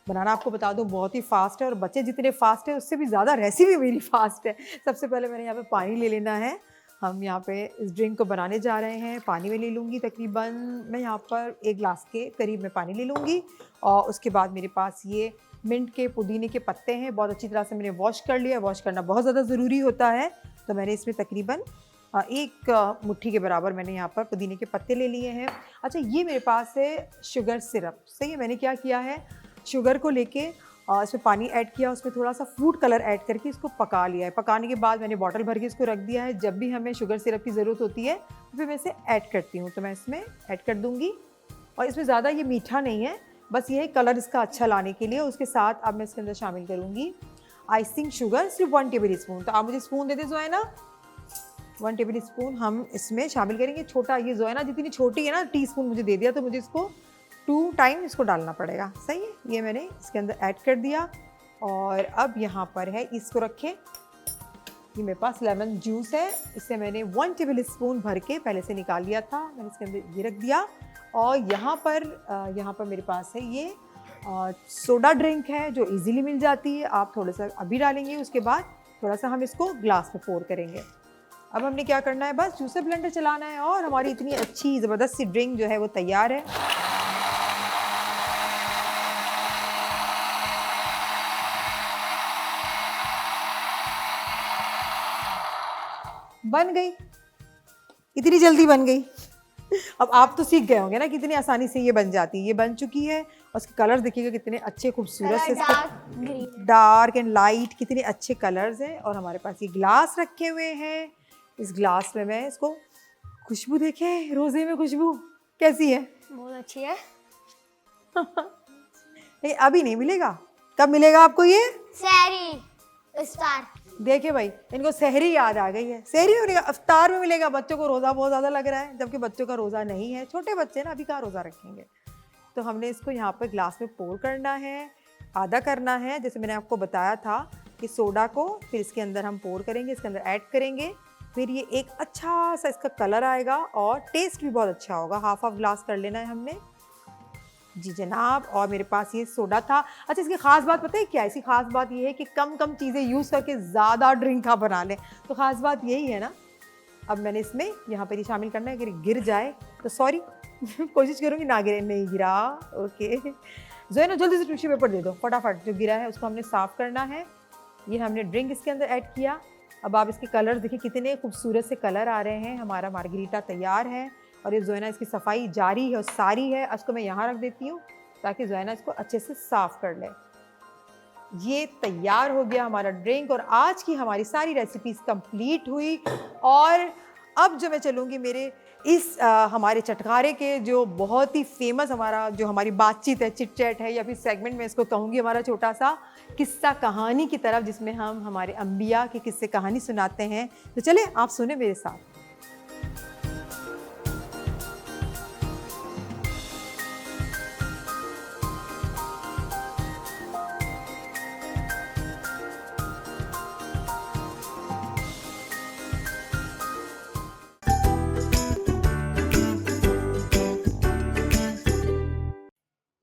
बनाना आपको बता दूं बहुत ही फास्ट है, और बच्चे जितने फास्ट है उससे भी ज़्यादा रेसिपी मेरी फास्ट है। सबसे पहले मैंने यहाँ पे पानी ले लेना है। हम यहाँ पे इस ड्रिंक को बनाने जा रहे हैं। पानी में ले लूँगी तकरीबन, मैं यहाँ पर 1 गिलास के करीब में पानी ले लूँगी। और उसके बाद मेरे पास ये मिंट के पुदीने के पत्ते हैं, बहुत अच्छी तरह से मैंने वॉश कर लिया। वॉश करना बहुत ज़्यादा ज़रूरी होता है। तो मैंने इसमें तकरीबन 1 मुट्ठी के बराबर मैंने यहाँ पर पुदीने के पत्ते ले लिए हैं। अच्छा, ये मेरे पास है शुगर सिरप। सही है, मैंने क्या किया है, शुगर को लेके इसमें पानी ऐड किया, उसमें थोड़ा सा फूड कलर ऐड करके इसको पका लिया है। पकाने के बाद मैंने बॉटल भर के इसको रख दिया है। जब भी हमें शुगर सिरप की ज़रूरत होती है तो फिर मैं इसे ऐड करती हूँ। तो मैं इसमें ऐड कर दूँगी। और इसमें ज़्यादा ये मीठा नहीं है, बस ये है कलर इसका अच्छा लाने के लिए। उसके साथ अब मैं इसके अंदर शामिल करूँगी आइसिंग शुगर, सिर्फ 1 टेबल स्पून। तो आप मुझे स्पून दे दें जोयना, 1 टेबल स्पून हम इसमें शामिल करेंगे। छोटा ये जोयना जितनी छोटी है ना, टीस्पून मुझे दे दिया, तो मुझे इसको 2 टाइम इसको डालना पड़ेगा। सही है, ये मैंने इसके अंदर ऐड कर दिया। और अब यहाँ पर है, इसको रखें ये मेरे पास लेमन जूस है, इसे मैंने 1 टेबल स्पून भर के पहले से निकाल लिया था, मैंने इसके अंदर ये रख दिया। और यहाँ पर मेरे पास है ये सोडा ड्रिंक है जो इजीली मिल जाती है, आप थोड़ा सा अभी डालेंगे, उसके बाद थोड़ा सा हम इसको ग्लास में पोर करेंगे। अब हमने क्या करना है, बस जूसर ब्लेंडर चलाना है और हमारी इतनी अच्छी ज़बरदस्त सी ड्रिंक जो है वो तैयार है। बन गई, इतनी जल्दी बन गई। अब आप तो सीख गए होंगे ना कितनी आसानी से ये बन जाती है। ये बन चुकी है और उसके कलर्स देखिएगा कितने अच्छे खूबसूरत से, डार्क एंड लाइट, कितने अच्छे कलर्स हैं। और हमारे पास ये ग्लास रखे हुए हैं, इस ग्लास में मैं इसको, खुशबू देखें, रोजे में खुशबू कैसी है, बहुत अच्छी है। नहीं अभी नहीं मिलेगा, कब मिलेगा आपको ये? सहरी इफ्तार। देखिए भाई, इनको सहरी याद आ गई है, सहरी मिलेगा, इफ्तार में मिलेगा। बच्चों को रोज़ा बहुत ज़्यादा लग रहा है, जबकि बच्चों का रोज़ा नहीं है, छोटे बच्चे ना, अभी कहाँ रोज़ा रखेंगे। तो हमने इसको यहाँ पर ग्लास में पोर करना है, आधा करना है, जैसे मैंने आपको बताया था कि सोडा को फिर इसके अंदर हम पोर करेंगे, इसके अंदर ऐड करेंगे, फिर ये एक अच्छा सा इसका कलर आएगा और टेस्ट भी बहुत अच्छा होगा। हाफ ग्लास कर लेना है हमने। जी जनाब, और मेरे पास ये सोडा था। अच्छा, इसकी ख़ास बात पता है क्या? इसकी ख़ास बात ये है कि कम कम चीज़ें यूज़ करके ज़्यादा ड्रिंक आप बना लें, तो ख़ास बात यही है ना। अब मैंने इसमें यहाँ पर ये शामिल करना है, अगर गिर जाए तो सॉरी कोशिश करूँगी ना गिरे, नहीं गिरा, ओके। जो है ना, जल्दी से टिश्यू पेपर दे दो फटाफट, जो गिरा है उसको हमने साफ़ करना है। ये हमने ड्रिंक इसके अंदर ऐड किया। अब आप इसके कलर देखिए कितने खूबसूरत से कलर आ रहे हैं। हमारा मार्गरीटा तैयार है और ये जोयना इसकी सफाई जारी है और सारी है। इसको मैं यहाँ रख देती हूँ ताकि जोयना इसको अच्छे से साफ़ कर ले। ये तैयार हो गया हमारा ड्रिंक और आज की हमारी सारी रेसिपीज़ कंप्लीट हुई। और अब जो मैं चलूँगी मेरे इस हमारे चटखारे के जो बहुत ही फेमस हमारा जो हमारी बातचीत है, चिट चैट है, या फिर सेगमेंट में इसको कहूँगी हमारा छोटा सा किस्सा कहानी की तरफ, जिसमें हम हमारे अंबिया के किस्से कहानी सुनाते हैं। तो चले आप सुने मेरे साथ।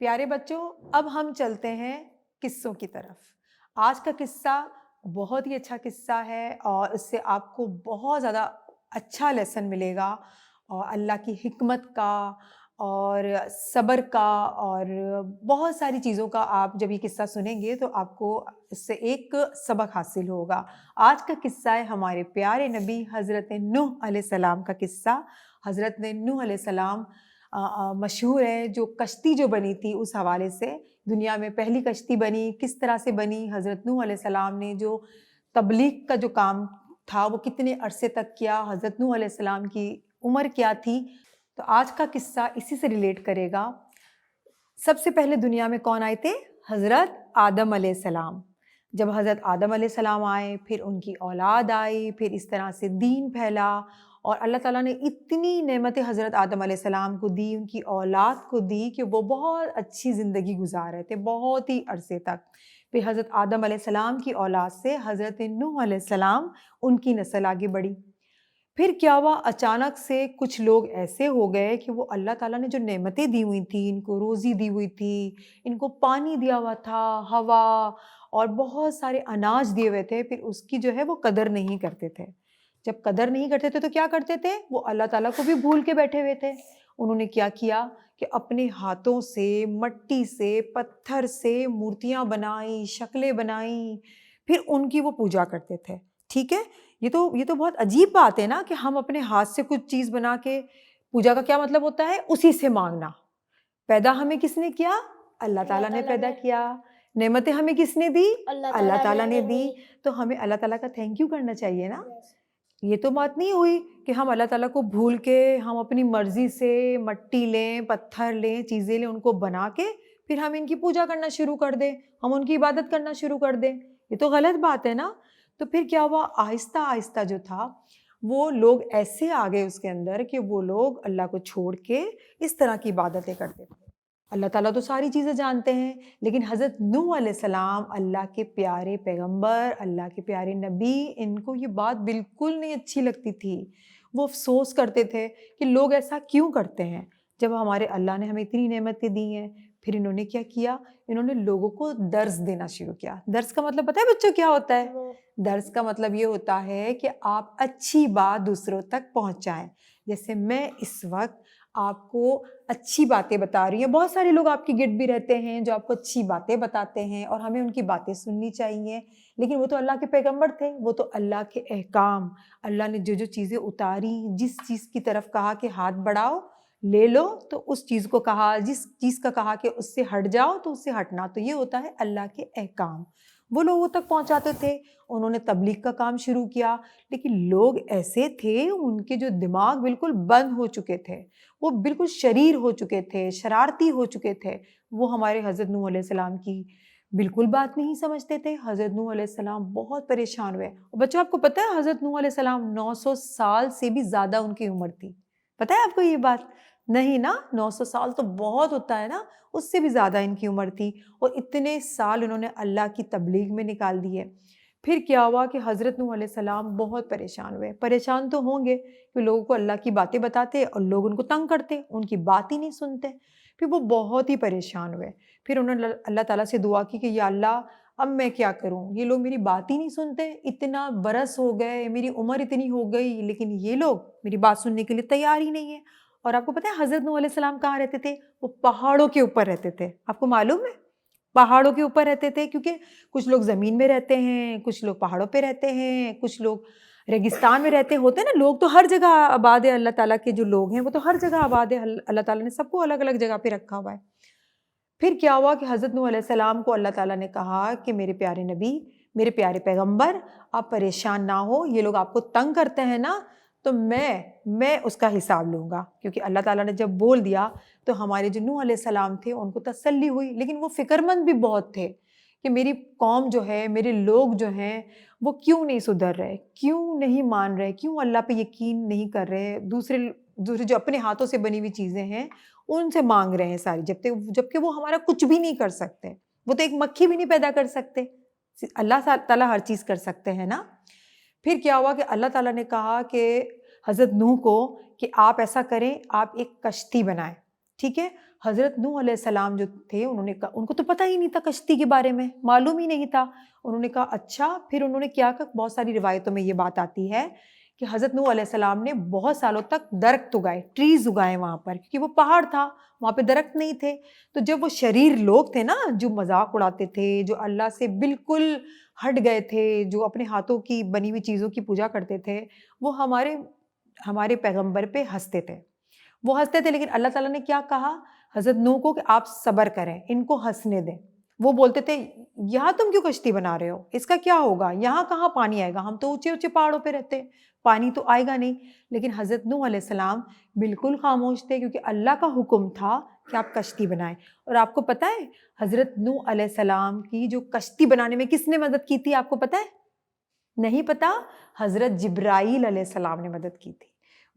प्यारे बच्चों, अब हम चलते हैं किस्सों की तरफ। आज का किस्सा बहुत ही अच्छा किस्सा है और इससे आपको बहुत ज़्यादा अच्छा लेसन मिलेगा और अल्लाह की हिकमत का और सब्र का और बहुत सारी चीज़ों का। आप जब ये किस्सा सुनेंगे तो आपको इससे एक सबक हासिल होगा। आज का किस्सा है हमारे प्यारे नबी हज़रत नूह अलैहिस्सलाम का किस्सा। हज़रत नूह अलैहिस्सलाम मशहूर है, जो कश्ती जो बनी थी उस हवाले से, दुनिया में पहली कश्ती बनी, किस तरह से बनी, हज़रत नूह अलैहिस्सलाम ने जो तबलीग का जो काम था वो कितने अरसे तक किया, हज़रत नूह अलैहिस्सलाम की उम्र क्या थी। तो आज का किस्सा इसी से रिलेट करेगा। सबसे पहले दुनिया में कौन आए थे? हज़रत आदम अलैहिस्सलाम। जब हज़रत आदम अलैहिस्सलाम आए, फिर उनकी औलाद आई, फिर इस तरह से दीन फैला और अल्लाह ताला ने इतनी नेमतें हज़रत आदम अलैहिस्सलाम को दी, उनकी औलाद को दी कि वो बहुत अच्छी ज़िंदगी गुजार रहे थे बहुत ही अरसे तक। फिर हज़रत आदम अलैहिस्सलाम की औलाद से हज़रत नूह अलैहिस्सलाम, उनकी नस्ल आगे बढ़ी। फिर क्या हुआ, अचानक से कुछ लोग ऐसे हो गए कि वो अल्लाह ताला ने जो नेमतें दी हुई थी, इनको रोज़ी दी हुई थी, इनको पानी दिया हुआ था, हवा और बहुत सारे अनाज दिए हुए थे, फिर उसकी जो है वो कदर नहीं करते थे। जब कदर नहीं करते थे तो क्या करते थे, वो अल्लाह ताला को भी भूल के बैठे हुए थे। उन्होंने क्या किया कि अपने हाथों से, मट्टी से, पत्थर से मूर्तियाँ बनाई, शक्लें बनाई, फिर उनकी वो पूजा करते थे। ठीक है, ये तो बहुत अजीब बात है ना कि हम अपने हाथ से कुछ चीज़ बना के, पूजा का क्या मतलब होता है? उसी से मांगना। पैदा हमें किसने किया? अल्लाह ताला ने पैदा किया। नेमतें हमें किसने दी? अल्लाह ताला ने दी। तो हमें अल्लाह ताला का थैंक यू करना चाहिए ना। ये तो बात नहीं हुई कि हम अल्लाह ताला को भूल के हम अपनी मर्ज़ी से मट्टी लें, पत्थर लें, चीज़ें लें, उनको बना के फिर हम इनकी पूजा करना शुरू कर दें, हम उनकी इबादत करना शुरू कर दें। ये तो गलत बात है ना। तो फिर क्या हुआ, आहिस्ता आहिस्ता जो था वो लोग ऐसे आ गए उसके अंदर कि वो लोग अल्लाह को छोड़ के इस तरह की इबादतें करते थे। अल्लाह ताला तो सारी चीज़ें जानते हैं, लेकिन हज़रत नूह अलैहिस्सलाम अल्लाह के प्यारे पैगंबर, अल्लाह के प्यारे नबी, इनको ये बात बिल्कुल नहीं अच्छी लगती थी। वो अफ़सोस करते थे कि लोग ऐसा क्यों करते हैं, जब हमारे अल्लाह ने हमें इतनी नेमतें दी हैं। फिर इन्होंने क्या किया, इन्होंने लोगों को दर्स देना शुरू किया। दर्स का मतलब पता है बच्चों क्या होता है? वो दर्स का मतलब ये होता है कि आप अच्छी बात दूसरों तक पहुंचाएं। जैसे मैं इस वक्त आपको अच्छी बातें बता रही हूँ, बहुत सारे लोग आपके गिर्द भी रहते हैं जो आपको अच्छी बातें बताते हैं और हमें उनकी बातें सुननी चाहिए, लेकिन वो तो अल्लाह के पैगंबर थे, वो तो अल्लाह के अहकाम, अल्लाह ने जो जो चीज़ें उतारी, जिस चीज़ की तरफ कहा कि हाथ बढ़ाओ ले लो तो उस चीज़ को कहा, जिस चीज़ का कहा कि उससे हट जाओ तो उससे हटना, तो ये होता है अल्लाह के अहकाम। वो लोगों तक पहुंचाते थे। उन्होंने तबलीग का काम शुरू किया, लेकिन लोग ऐसे थे, उनके जो दिमाग बिल्कुल बंद हो चुके थे, वो बिल्कुल शरीर हो चुके थे, शरारती हो चुके थे। वो हमारे हज़रत नूह अलैहिस्सलाम की बिल्कुल बात नहीं समझते थे। हज़रत नूह अलैहिस्सलाम बहुत परेशान हुए। और बच्चों आपको पता है हज़रत नूह अलैहिस्सलाम 900 साल से भी ज़्यादा उनकी उम्र थी। पता है आपको ये बात? नहीं ना, 900 साल तो बहुत होता है ना, उससे भी ज़्यादा इनकी उम्र थी और इतने साल उन्होंने अल्लाह की तबलीग में निकाल दिए। फिर क्या हुआ कि हज़रत नूह अलैहिस्सलाम बहुत परेशान हुए। परेशान तो होंगे कि लोगों को अल्लाह की बातें बताते और लोग उनको तंग करते, उनकी बात ही नहीं सुनते। फिर वो बहुत ही परेशान हुए। फिर उन्होंने अल्लाह ताला से दुआ की कि या अल्लाह, अब मैं क्या करूं, ये लोग मेरी बात ही नहीं सुनते, इतना बरस हो गए, मेरी उम्र इतनी हो गई, लेकिन ये लोग मेरी बात सुनने के लिए तैयार ही नहीं है। और आपको पता है हज़रत नूह अलैहिस्सलाम कहाँ रहते थे? वो पहाड़ों के ऊपर रहते थे। आपको मालूम है? पहाड़ों के ऊपर रहते थे, क्योंकि कुछ लोग ज़मीन में रहते हैं, कुछ लोग पहाड़ों पे रहते हैं, कुछ लोग रेगिस्तान में रहते होते हैं ना। लोग तो हर जगह आबाद है, अल्लाह ताला के जो लोग हैं वो तो हर जगह आबाद है। अल्लाह ताला ने सबको अलग अलग जगह पे रखा हुआ है। फिर क्या हुआ कि हज़रत नूह अलैहिस्सलाम को अल्लाह ताला ने कहा कि मेरे प्यारे नबी, मेरे प्यारे पैगंबर, आप परेशान ना हो, ये लोग आपको तंग करते हैं ना, तो मैं उसका हिसाब लूँगा। क्योंकि अल्लाह ताला ने जब बोल दिया तो हमारे जो नूह अलैहिस्सलाम थे उनको तसल्ली हुई, लेकिन वो फ़िक्रमंद भी बहुत थे कि मेरी कौम जो है, मेरे लोग जो हैं, वो क्यों नहीं सुधर रहे, क्यों नहीं मान रहे, क्यों अल्लाह पे यकीन नहीं कर रहे, दूसरे दूसरे जो अपने हाथों से बनी हुई चीज़ें हैं उनसे मांग रहे हैं सारी, जबकि वो हमारा कुछ भी नहीं कर सकते। वो तो एक मक्खी भी नहीं पैदा कर सकते। अल्लाह ताला हर चीज़ कर सकते हैं ना। फिर क्या हुआ कि अल्लाह ताला ने कहा कि हज़रत नूह को कि आप ऐसा करें, आप एक कश्ती बनाएं, ठीक है। हज़रत नूह अलैहिस्सलाम जो थे उन्होंने कहा, उनको तो पता ही नहीं था कश्ती के बारे में, मालूम ही नहीं था। उन्होंने कहा अच्छा। फिर उन्होंने क्या कहा, बहुत सारी रिवायतों में ये बात आती है कि हज़रत नूह अलैहिस्सलाम ने बहुत सालों तक दरख्त उगाए, ट्रीज उगाए वहाँ पर, क्योंकि वो पहाड़ था, वहाँ पे दरख्त नहीं थे। तो जब वो शरीर लोग थे ना, जो मजाक उड़ाते थे, जो अल्लाह से बिल्कुल हट गए थे, जो अपने हाथों की बनी हुई चीज़ों की पूजा करते थे, वो हमारे हमारे पैगंबर पे हंसते थे। वो हंसते थे, लेकिन अल्लाह ताला ने क्या कहा हज़रत नूह को कि आप सब्र करें, इनको हंसने दें। वो बोलते थे यहाँ तुम क्यों कश्ती बना रहे हो, इसका क्या होगा, यहाँ कहाँ पानी आएगा, हम तो ऊंचे ऊंचे पहाड़ों पे रहते हैं, पानी तो आएगा नहीं। लेकिन हज़रत नूह अलैहिस्सलाम बिल्कुल खामोश थे, क्योंकि अल्लाह का हुक्म था कि आप कश्ती बनाएं। और आपको पता है हज़रत नूह अलैहिस्सलाम की जो कश्ती बनाने में किसने मदद की थी, आपको पता है? नहीं पता? हज़रत जिब्राईल अलैहिस्सलाम ने मदद की थी।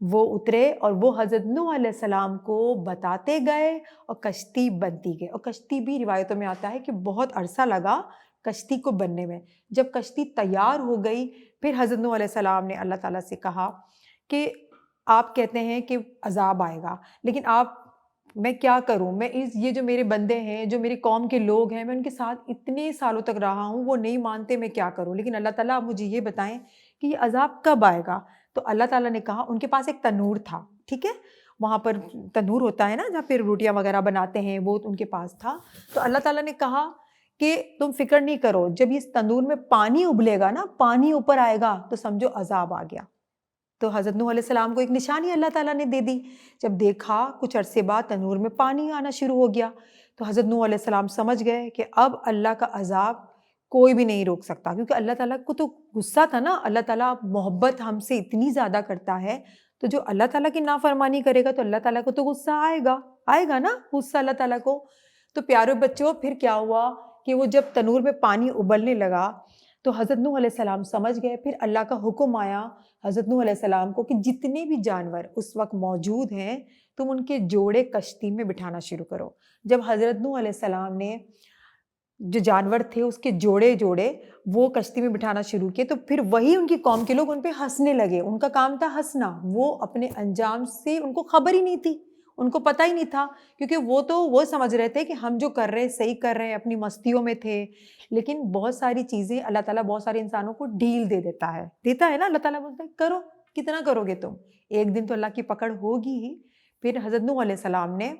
वो उतरे और वो हज़रत नूह अलैहिस्सलाम को बताते गए और कश्ती बनती गई। और कश्ती भी रिवायतों में आता है कि बहुत अरसा लगा कश्ती को बनने में। जब कश्ती तैयार हो गई, फिर हज़रत नूह अलैहिस्सलाम ने अल्लाह ताला से कहा कि आप कहते हैं कि अज़ाब आएगा, लेकिन आप, मैं क्या करूं, मैं ये जो मेरे बंदे हैं, जो मेरी कौम के लोग हैं, मैं उनके साथ इतने सालों तक रहा हूं, वो नहीं मानते, मैं क्या करूं। लेकिन अल्लाह ताला आप मुझे ये बताएं कि ये अज़ाब कब आएगा। तो अल्लाह ताला ने कहा, उनके पास एक तनूर था, ठीक है, वहाँ पर तनूर होता है ना जहाँ पर रोटियां वगैरह बनाते हैं, वो उनके पास था। तो अल्लाह ताला ने कहा कि तुम फिक्र नहीं करो, जब इस तंदूर में पानी उबलेगा ना, पानी ऊपर आएगा, तो समझो अज़ाब आ गया। तो हज़रत नूह अलैहिस्सलाम को एक निशानी अल्लाह ताला ने दे दी। जब देखा कुछ अरसे बाद तनूर में पानी आना शुरू हो गया, तो हज़रत नूह अलैहिस्सलाम समझ गए कि अब अल्लाह का अज़ाब कोई भी नहीं रोक सकता, क्योंकि अल्लाह ताला को तो गुस्सा था ना। अल्लाह ताला मोहब्बत हमसे इतनी ज़्यादा करता है, तो जो अल्लाह ताला की नाफरमानी करेगा तो अल्लाह ताला को तो गुस्सा आएगा, आएगा ना गुस्सा अल्लाह ताला को। तो प्यारे बच्चों, फिर क्या हुआ कि वो जब तनूर में पानी उबलने लगा, तो हज़रत नूह अलैहिस्सलाम समझ गए। फिर अल्लाह का हुक्म आया हज़रत नूह अलैहिस्सलाम को कि जितने भी जानवर उस वक्त मौजूद हैं तुम उनके जोड़े कश्ती में बिठाना शुरू करो। जब हज़रत नूह अलैहिस्सलाम ने जो जानवर थे उसके जोड़े जोड़े वो कश्ती में बिठाना शुरू किए, तो फिर वही उनकी कौम के लोग उन पे हंसने लगे। उनका काम था हंसना, वो अपने अंजाम से उनको खबर ही नहीं थी, उनको पता ही नहीं था, क्योंकि वो समझ रहे थे कि हम जो कर रहे हैं सही कर रहे हैं, अपनी मस्तियों में थे। लेकिन बहुत सारी चीज़ें अल्लाह ताला बहुत सारे इंसानों को ढील देता है ना। अल्लाह ताला बोलता है करो, कितना करोगे तुम, एक दिन तो अल्लाह की पकड़ होगी ही। फिर हज़रत नूह अलैहिस्सलाम ने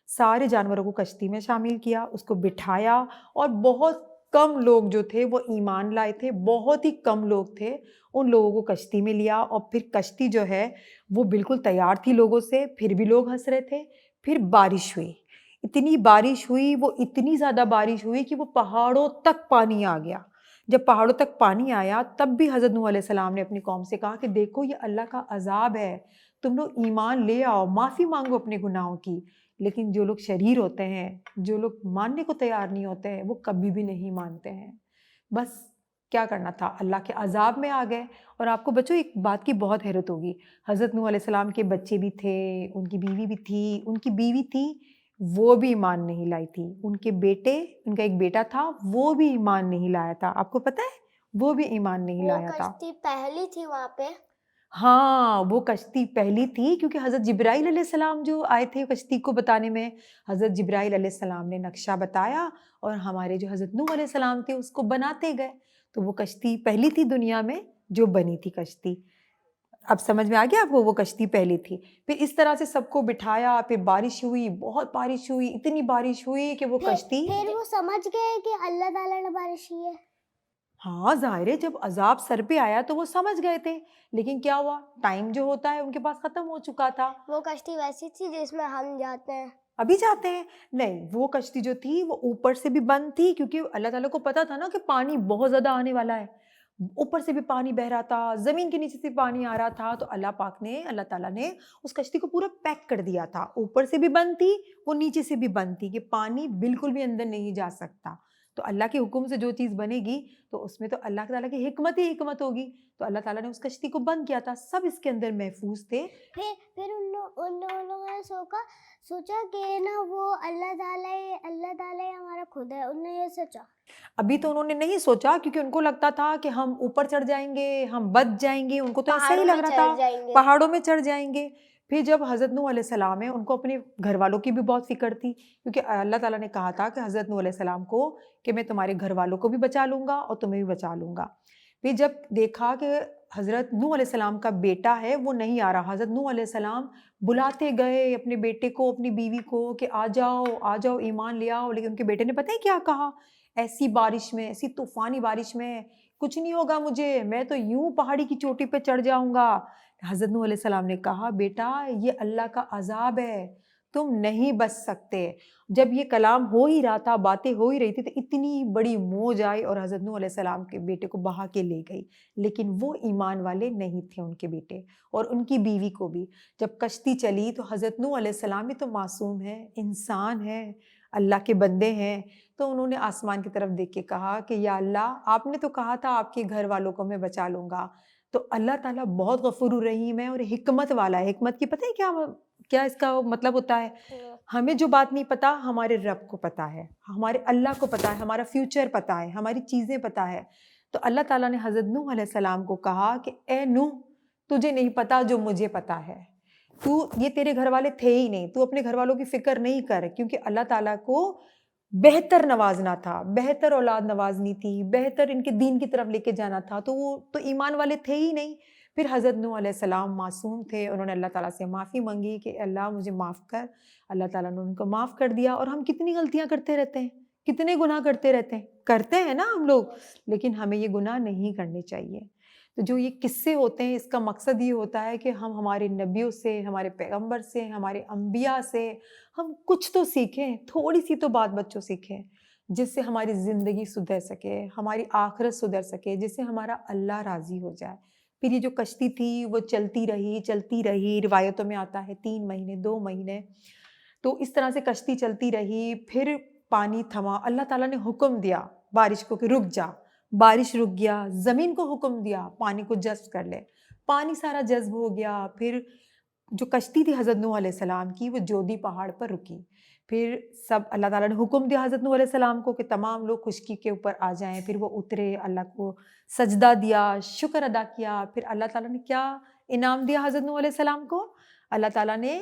सारे जानवरों को कश्ती में शामिल किया, उसको बिठाया, और बहुत कम लोग जो थे वो ईमान लाए थे, बहुत ही कम लोग थे, उन लोगों को कश्ती में लिया। और फिर कश्ती जो है वो बिल्कुल तैयार थी लोगों से, फिर भी लोग हंस रहे थे। फिर बारिश हुई, इतनी बारिश हुई, वो इतनी ज़्यादा बारिश हुई कि वो पहाड़ों तक पानी आ गया। जब पहाड़ों तक पानी आया तब भी हज़रत नूह अलैहिस्सलाम ने अपनी कौम से कहा कि देखो ये अल्लाह का अजाब है, तुम लोग ईमान ले आओ, माफ़ी मांगो अपने गुनाहों की। लेकिन जो लोग शरीर होते हैं, जो लोग मानने को तैयार नहीं होते हैं, वो कभी भी नहीं मानते हैं। बस क्या करना था, अल्लाह के अजाब में आ गए। और आपको बच्चों एक बात की बहुत हैरत होगी, हज़रत नूह अलैहिस्सलाम के बच्चे भी थे, उनकी बीवी भी थी, उनकी बीवी थी वो भी ईमान नहीं लाई थी, उनके बेटे, उनका एक बेटा था वो भी ईमान नहीं लाया था। आपको पता है वो भी ईमान नहीं वो लाया था। कश्ती पहली थी वहां पे। हाँ, वो कश्ती पहली थी, क्योंकि हज़रत जिब्राइल अलैहिस्सलाम जो आए थे कश्ती को बताने में, हज़रत जिब्राइल अलैहिस्सलाम ने नक्शा बताया और हमारे जो हज़रत नूह अलैहिस्सलाम थे उसको बनाते गए। तो वो कश्ती पहली थी दुनिया में जो बनी थी कश्ती। अब समझ में आ गया आपको, वो कश्ती पहली थी। फिर इस तरह से सबको बिठाया, फिर बारिश हुई, बहुत बारिश हुई, इतनी बारिश हुई कि वो कश्ती, फिर वो समझ गए कि अल्लाह ताला ने बारिश की है। हाँ, ज़ाहिर है जब अज़ाब सर पे आया तो वो समझ गए थे। लेकिन क्या हुआ, टाइम जो होता है उनके पास ख़त्म हो चुका था। वो कश्ती वैसी थी जिसमें हम जाते हैं। अभी जाते हैं, नहीं वो कश्ती जो थी वो ऊपर से भी बंद थी, क्योंकि अल्लाह ताला को पता था ना कि पानी बहुत ज़्यादा आने वाला है। ऊपर से भी पानी बह रहा था, ज़मीन के नीचे से पानी आ रहा था, तो अल्लाह ताला ने उस कश्ती को पूरा पैक कर दिया था। ऊपर से भी बंद थी, वो नीचे से भी बंद थी कि पानी बिल्कुल भी अंदर नहीं जा सकता। तो अल्लाह के हुक्म से जो चीज़ बनेगी तो उसमें तो अल्लाह ताला की हिकमत ही हिकमत होगी। तो अल्लाह ताला ने उस कश्ती को बंद किया था, सब इसके अंदर महफूज थे। फिर उन लोगों ने सोचा कि ना वो अल्लाह ताला ही हमारा खुद है, उन्होंने ये सोचा। अभी तो उन्होंने नहीं सोचा, क्योंकि उनको लगता था कि हम ऊपर चढ़ जाएंगे, हम बच जाएंगे, उनको तो ऐसा ही पहाड़ों लग में रहा चढ़ था, जाएंगे। पहाड़ों में चढ़ जाएंगे। फिर जब हज़रत नूह अलैहिस्सलाम है, उनको अपने घर वालों की भी बहुत फिक्र थी, क्योंकि अल्लाह ताला ने कहा था कि हज़रत नूह अलैहिस्सलाम को कि मैं तुम्हारे घर वालों को भी बचा लूंगा और तुम्हें भी बचा लूंगा। फिर जब देखा कि हज़रत नूह अलैहिस्सलाम का बेटा है वो नहीं आ रहा, हज़रत नूह अलैहिस्सलाम बुलाते गए अपने बेटे को, अपनी बीवी को कि आ जाओ ईमान ले आओ। लेकिन उनके बेटे ने पता है क्या कहा, ऐसी बारिश में, ऐसी तूफानी बारिश में कुछ नहीं होगा मुझे, मैं तो यूं पहाड़ी की चोटी पे चढ़ जाऊंगा। हज़रत नूह अलैहिस्सलाम ने कहा बेटा ये अल्लाह का अजाब है, तुम नहीं बच सकते। जब ये कलाम हो ही रहा था, बातें हो ही रही थी, तो इतनी बड़ी मौज आई और हज़रत नूह अलैहिस्सलाम के बेटे को बहा के ले गई। लेकिन वो ईमान वाले नहीं थे, उनके बेटे और उनकी बीवी को भी। जब कश्ती चली तो हज़रत नूह अलैहिस्सलाम भी तो मासूम है, इंसान है, अल्लाह के बंदे हैं। तो उन्होंने आसमान की तरफ देख के कहा कि या अल्लाह आपने तो कहा था आपके घर वालों को मैं बचा लूंगा। तो अल्लाह ताला बहुत गफूर रहीम है और हिकमत वाला है। हिकमत की पता है क्या, क्या इसका मतलब होता है? हमें जो बात नहीं पता हमारे रब को पता है, हमारे अल्लाह को पता है, हमारा फ्यूचर पता है, हमारी चीज़ें पता है। तो अल्लाह ताला ने हज़रत नूह अलैहिस्सलाम को कहा कि ए नूह, तुझे नहीं पता जो मुझे पता है। तू, ये तेरे घर वाले थे ही नहीं, तू अपने घर वालों की फिक्र नहीं कर, क्योंकि अल्लाह ताला को बेहतर नवाजना था, बेहतर औलाद नवाजनी थी, बेहतर इनके दीन की तरफ लेके जाना था। तो वो तो ईमान वाले थे ही नहीं। फिर हज़रत नूह अलैहिस्सलाम मासूम थे, उन्होंने अल्लाह ताला से माफ़ी मांगी कि अल्लाह मुझे माफ़ कर। अल्लाह ताला ने उनको माफ़ कर दिया। और हम कितनी गलतियां करते रहते हैं, कितने गुनाह करते हैं ना हम लोग, लेकिन हमें ये गुनाह नहीं करने चाहिए। तो जो ये किस्से होते हैं इसका मकसद ये होता है कि हम हमारे नबियों से, हमारे पैगंबर से, हमारे अंबिया से हम कुछ तो सीखें, थोड़ी सी तो बात बच्चों सीखें, जिससे हमारी ज़िंदगी सुधर सके, हमारी आखिरत सुधर सके, जिससे हमारा अल्लाह राज़ी हो जाए। फिर ये जो कश्ती थी वो चलती रही, रिवायतों में आता है 3 महीने 2 महीने। तो इस तरह से कश्ती चलती रही। फिर पानी थमा, अल्लाह ताला ने हुक्म दिया बारिश को कि रुक जा। बारिश रुक गया, ज़मीन को हुक्म दिया पानी को जज़्ब कर ले, पानी सारा जज़्ब हो गया। फिर जो कश्ती थी हज़रत नूह अलैहिस्सलाम की, वो जोदी पहाड़ पर रुकी। फिर सब अल्लाह ताला ने हुक्म दिया हज़रत नूह अलैहिस्सलाम को कि तमाम लोग खुशकी के ऊपर आ जाएँ। फिर वो उतरे, अल्लाह को सजदा दिया, शुक्र अदा किया। फिर अल्लाह ताला ने क्या इनाम दिया हज़रत नूह अलैहिस्सलाम को? अल्लाह ताला ने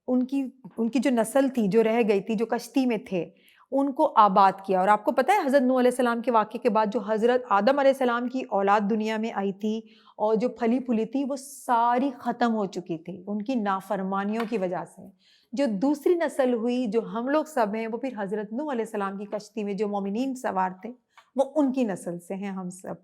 उनकी उनकी जो नस्ल थी, जो रह गई थी, जो कश्ती में थे, उनको आबाद किया। और आपको पता है हज़रत नूह अलैहिस्सलाम के वाक़े के बाद जो हज़रत आदम अलैहिस्सलाम की औलाद दुनिया में आई थी और जो फली-फूली थी, वो सारी ख़त्म हो चुकी थी उनकी नाफ़रमानियों की वजह से। जो दूसरी नस्ल हुई, जो हम लोग सब हैं, वो फिर हज़रत नूह अलैहिस्सलाम की कश्ती में जो मोमिनीन सवार थे, वो उनकी नस्ल से हैं हम सब।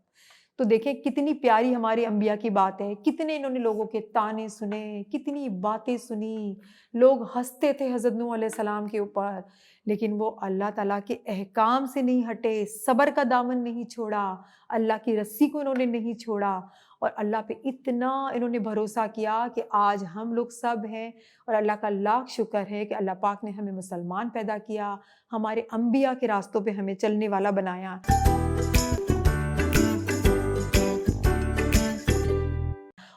तो देखें कितनी प्यारी हमारे अंबिया की बात है, कितने इन्होंने लोगों के ताने सुने, कितनी बातें सुनी। लोग हँसते थे हज़रत नूह अलैहिस्सलाम के ऊपर, लेकिन वो अल्लाह ताला के अहकाम से नहीं हटे, सब्र का दामन नहीं छोड़ा, अल्लाह की रस्सी को इन्होंने नहीं छोड़ा और अल्लाह पे इतना इन्होंने भरोसा किया कि आज हम लोग सब हैं। और अल्लाह का लाख शुक्र है कि अल्लाह पाक ने हमें मुसलमान पैदा किया, हमारे अंबिया के रास्तों पे हमें चलने वाला बनाया।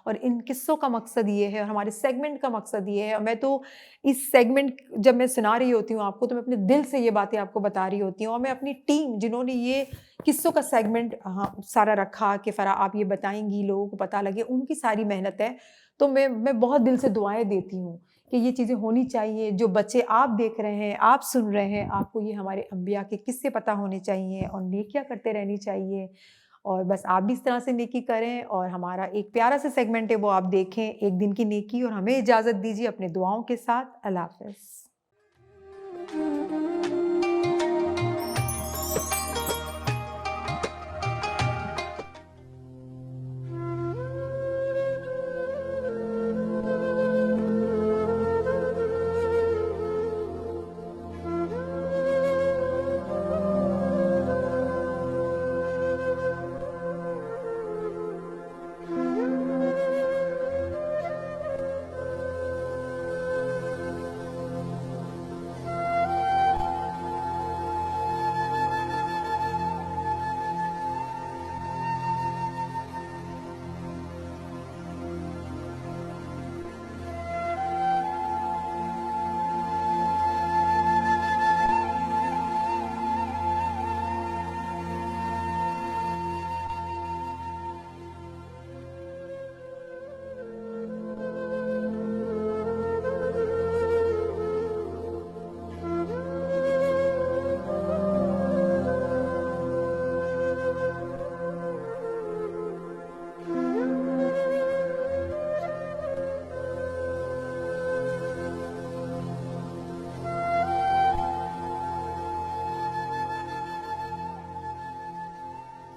और इन किस्सों का मकसद ये है और हमारे सेगमेंट का मकसद ये है। और मैं तो इस सेगमेंट जब मैं सुना रही होती हूँ आपको, तो मैं अपने दिल से ये बातें आपको बता रही होती हूँ। और मैं अपनी टीम जिन्होंने ये किस्सों का सेगमेंट सारा रखा कि फ़रा आप ये बताएंगी, लोगों को पता लगे, उनकी सारी मेहनत है। तो मैं बहुत दिल से दुआएं देती हूँ कि ये चीज़ें होनी चाहिए। जो बच्चे आप देख रहे हैं, आप सुन रहे हैं, आपको ये हमारे अंबिया के किस्से पता होने चाहिए और नेकियां करते रहनी चाहिए। और बस आप भी इस तरह से नेकी करें। और हमारा एक प्यारा सा सेगमेंट है, वो आप देखें, एक दिन की नेकी। और हमें इजाज़त दीजिए अपने दुआओं के साथ। अल्लाह हाफ़िज़।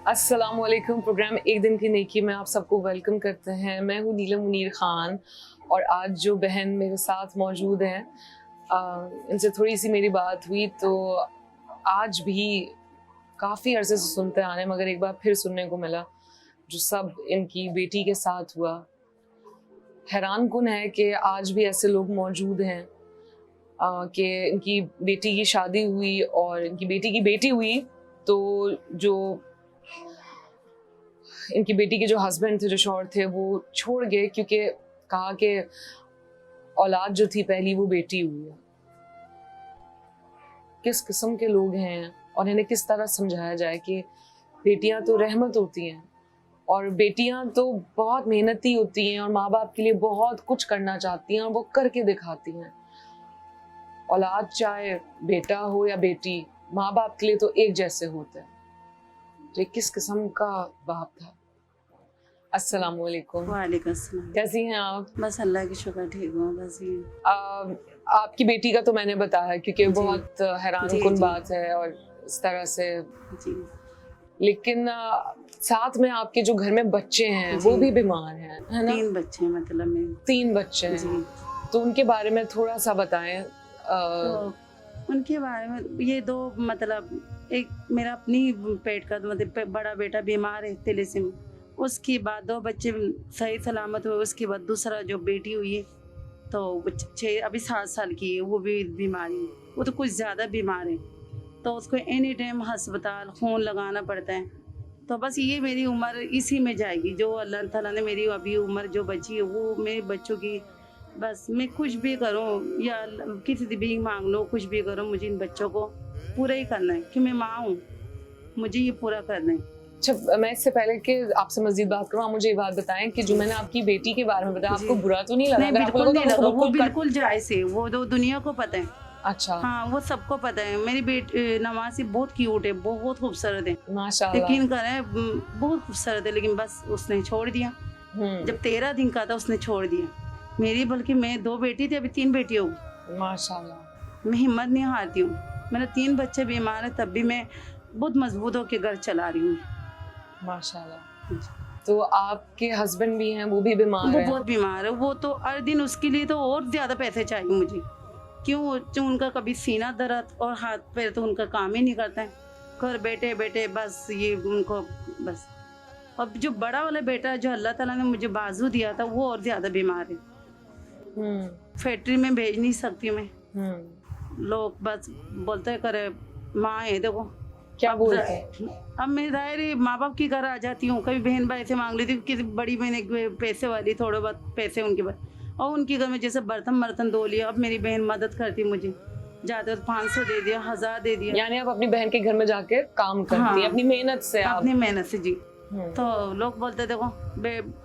अस्सलामुअलैकुम। प्रोग्राम एक दिन की नेकी में आप सबको वेलकम करते हैं। मैं हूँ नीलम मुनीर ख़ान और आज जो बहन मेरे साथ मौजूद हैं, इनसे थोड़ी सी मेरी बात हुई तो आज भी काफ़ी अरसे से सुनते आ रहे हैं, मगर एक बार फिर सुनने को मिला जो सब इनकी बेटी के साथ हुआ। हैरान कुन है कि आज भी ऐसे लोग मौजूद हैं कि इनकी बेटी की शादी हुई और इनकी बेटी की बेटी हुई, तो जो इनकी बेटी के जो हस्बैंड थे, जो शौहर थे, वो छोड़ गए क्योंकि कहा कि औलाद जो थी पहली वो बेटी हुई है। किस किस्म के लोग हैं और इन्हें किस तरह समझाया जाए कि बेटियां तो रहमत होती हैं और बेटियां तो बहुत मेहनती होती हैं और माँ बाप के लिए बहुत कुछ करना चाहती हैं और वो करके दिखाती हैं। औलाद चाहे बेटा हो या बेटी, माँ बाप के लिए तो एक जैसे होते हैं। तो किस किस्म का बाप था। अस्सलाम वालेकुम। वालेकुम अस्सलाम। कैसी हैं आप? बस अल्लाह की शुक्र ठीक हूँ। बस ये आपकी बेटी का तो मैंने बताया क्योंकि जी। बहुत हैरान जी, कुन जी। बात है और इस तरह से, जी लेकिन साथ में आपके जो घर में बच्चे हैं जी। वो भी बीमार हैं, है ना? 3 बच्चे हैं, मतलब मैं 3 बच्चे हैं। जी। तो उनके बारे में थोड़ा सा बताएं। तो उनके बारे में ये 2, मतलब एक मेरा अपनी पेट का, मतलब बड़ा बेटा बीमार है तिलिस्म, उसके बाद 2 बच्चे सही सलामत हुए। उसके बाद दूसरा जो बेटी हुई है तो वो 6 अभी 7 साल की है, वो भी बीमारी, वो तो कुछ ज़्यादा बीमार है। तो उसको एनी टाइम अस्पताल खून लगाना पड़ता है। तो बस ये मेरी उम्र इसी में जाएगी, जो अल्लाह ताला ने मेरी अभी उम्र जो बची है वो मेरे बच्चों की, बस मैं कुछ भी करूँ या किसी से भी मांग लो, कुछ भी करूँ, मुझे इन बच्चों को पूरा ही करना है कि मैं माँ हूँ, मुझे ये पूरा करना है। अच्छा, मैं इससे पहले कि आपसे मजीद बात करूँ, आप मुझे ये बात बताएं कि जो मैंने आपकी बेटी के बारे में बताया, आपको बुरा तो नहीं लगा? नहीं, अगर आपको बिल्कुल लगा नहीं तो लगा, आपको वो बिल्कुल बिल्कुल जायज़ है, वो तो दुनिया को पता है। अच्छा, हाँ, वो सबको पता है। मेरी बेटी नवासी बहुत क्यूट है, बहुत खूबसूरत है, माशाल्लाह। यकीन करें बहुत खूबसूरत है, लेकिन बस उसने छोड़ दिया। जब 13 दिन का था उसने छोड़ दिया। मेरी बल्कि मैं 2 बेटी थी, अभी 3 बेटी हो गई। माशाल्लाह। मैं हिम्मत नहीं हारती हूँ। मेरे 3 बच्चे बीमार हैं, तब भी मैं बहुत मजबूत होकर घर चला रही हूँ। माशाल्लाह। तो आपके हस्बैंड भी हैं, वो भी बीमार वो हैं? बहुत बीमार है, वो तो हर दिन उसके लिए तो और ज़्यादा पैसे चाहिए मुझे। क्यों? जो उनका कभी सीना दर्द और हाथ पैर तो उनका काम ही नहीं करता है। घर बैठे बैठे बस ये उनको बस। अब जो बड़ा वाला बेटा जो अल्लाह ताला ने मुझे बाजू दिया था वो और ज़्यादा बीमार है। फैक्ट्री में भेज नहीं सकती मैं। लोग बस बोलते करे माँ है देखो। क्या बोलते हैं? अब मैं दायरे माँ बाप के घर आ जाती हूँ, कभी बहन भाई से मांग लेती हूँ, किसी बड़ी बहन एक पैसे वाली थोड़े बहुत पैसे उनके पास, और उनके घर में जैसे बर्तन धो लिया, अब मेरी बहन मदद करती मुझे, ज़्यादा 500 दे दिया, 1000 दे दिया। यानी आप अपनी बहन के घर में जाके काम करती हैं? हाँ, अपनी मेहनत से आप? अपनी मेहनत से जी। तो लोग बोलते देखो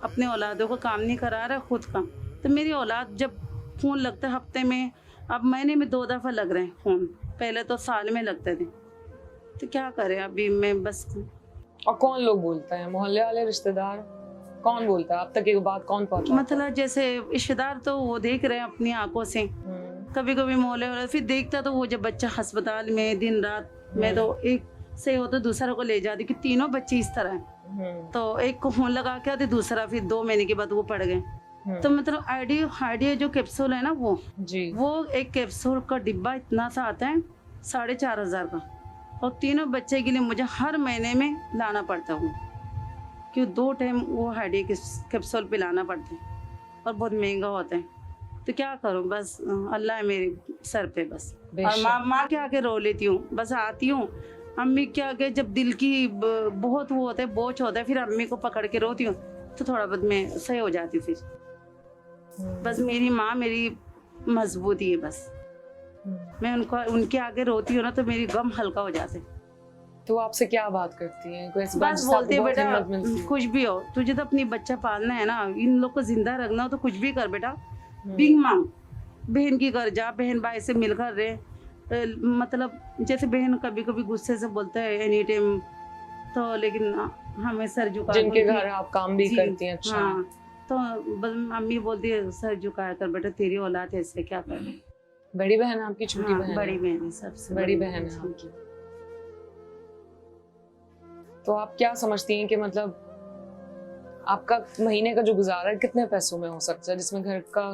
अपने औलादों को काम नहीं करा रहा खुद काम। तो मेरी औलाद जब फ़ोन लगता है हफ्ते में, अब महीने में 2 दफ़ा लग रहे हैं फ़ोन, पहले तो साल में लगते थे। तो क्या करें अभी मैं बस। और कौन लोग बोलते हैं? मोहल्ले वाले, रिश्तेदार, कौन बोलता है? अब तक ये बात कौन पहुंचा? मतलब जैसे रिश्तेदार तो वो देख रहे हैं अपनी आंखों से, कभी कभी मोहल्ले वाले, फिर देखता तो वो जब बच्चा अस्पताल में दिन रात, मैं तो एक से हो तो दूसरा को ले जाती कि तीनों बच्चे इस तरह हैं। तो एक को फोन लगा के आते, दूसरा फिर 2 महीने के बाद वो पड़ गए। तो मतलब आइडिया जो कैप्सूल है ना वो जी, वो एक कैप्सूल का डिब्बा इतना सा आता है 4500 का, और तीनों बच्चे के लिए मुझे हर महीने में लाना पड़ता है, क्यों 2 टाइम वो हाइडी कैप्सूल पिलाना पड़ता है और बहुत महंगा होता है। तो क्या करूं, बस अल्लाह है मेरे सर पे बस। और माँ के आके रो लेती हूँ, बस आती हूँ अम्मी के आगे, जब दिल की बहुत वो होता है, बोझ होता है, फिर अम्मी को पकड़ के रोती हूँ तो थोड़ा बहुत मैं सही हो जाती हूँ। फिर बस मेरी माँ मेरी मजबूती है, बस मैं उनके आगे रोती हूँ ना तो मेरी गम हल्का हो जाते। तो आपसे क्या बात करती हैं? कोई बस बोलते बेटा कुछ भी हो, तुझे तो अपनी बच्चा पालना है ना, इन लोग को जिंदा रखना हो तो कुछ भी कर बेटा, बिग मांग, बहन की घर जा, बहन भाई से मिलकर रहे। मतलब जैसे बहन कभी कभी गुस्से से बोलता है एनी टाइम, तो लेकिन हमें सर झुका, जिनके घर आप काम भी करती हैं। अच्छा। हाँ, तो मम्मी बोलती है सर झुकाया कर बेटा, तेरी औलाद ऐसे क्या कर। बड़ी बहन आपकी? छोटी बहन? बड़ी बहन है, सबसे बड़ी बहन है आपकी। तो आप क्या समझती हैं कि मतलब आपका महीने का जो गुजारा है कितने पैसों में हो सकता है, जिसमें घर का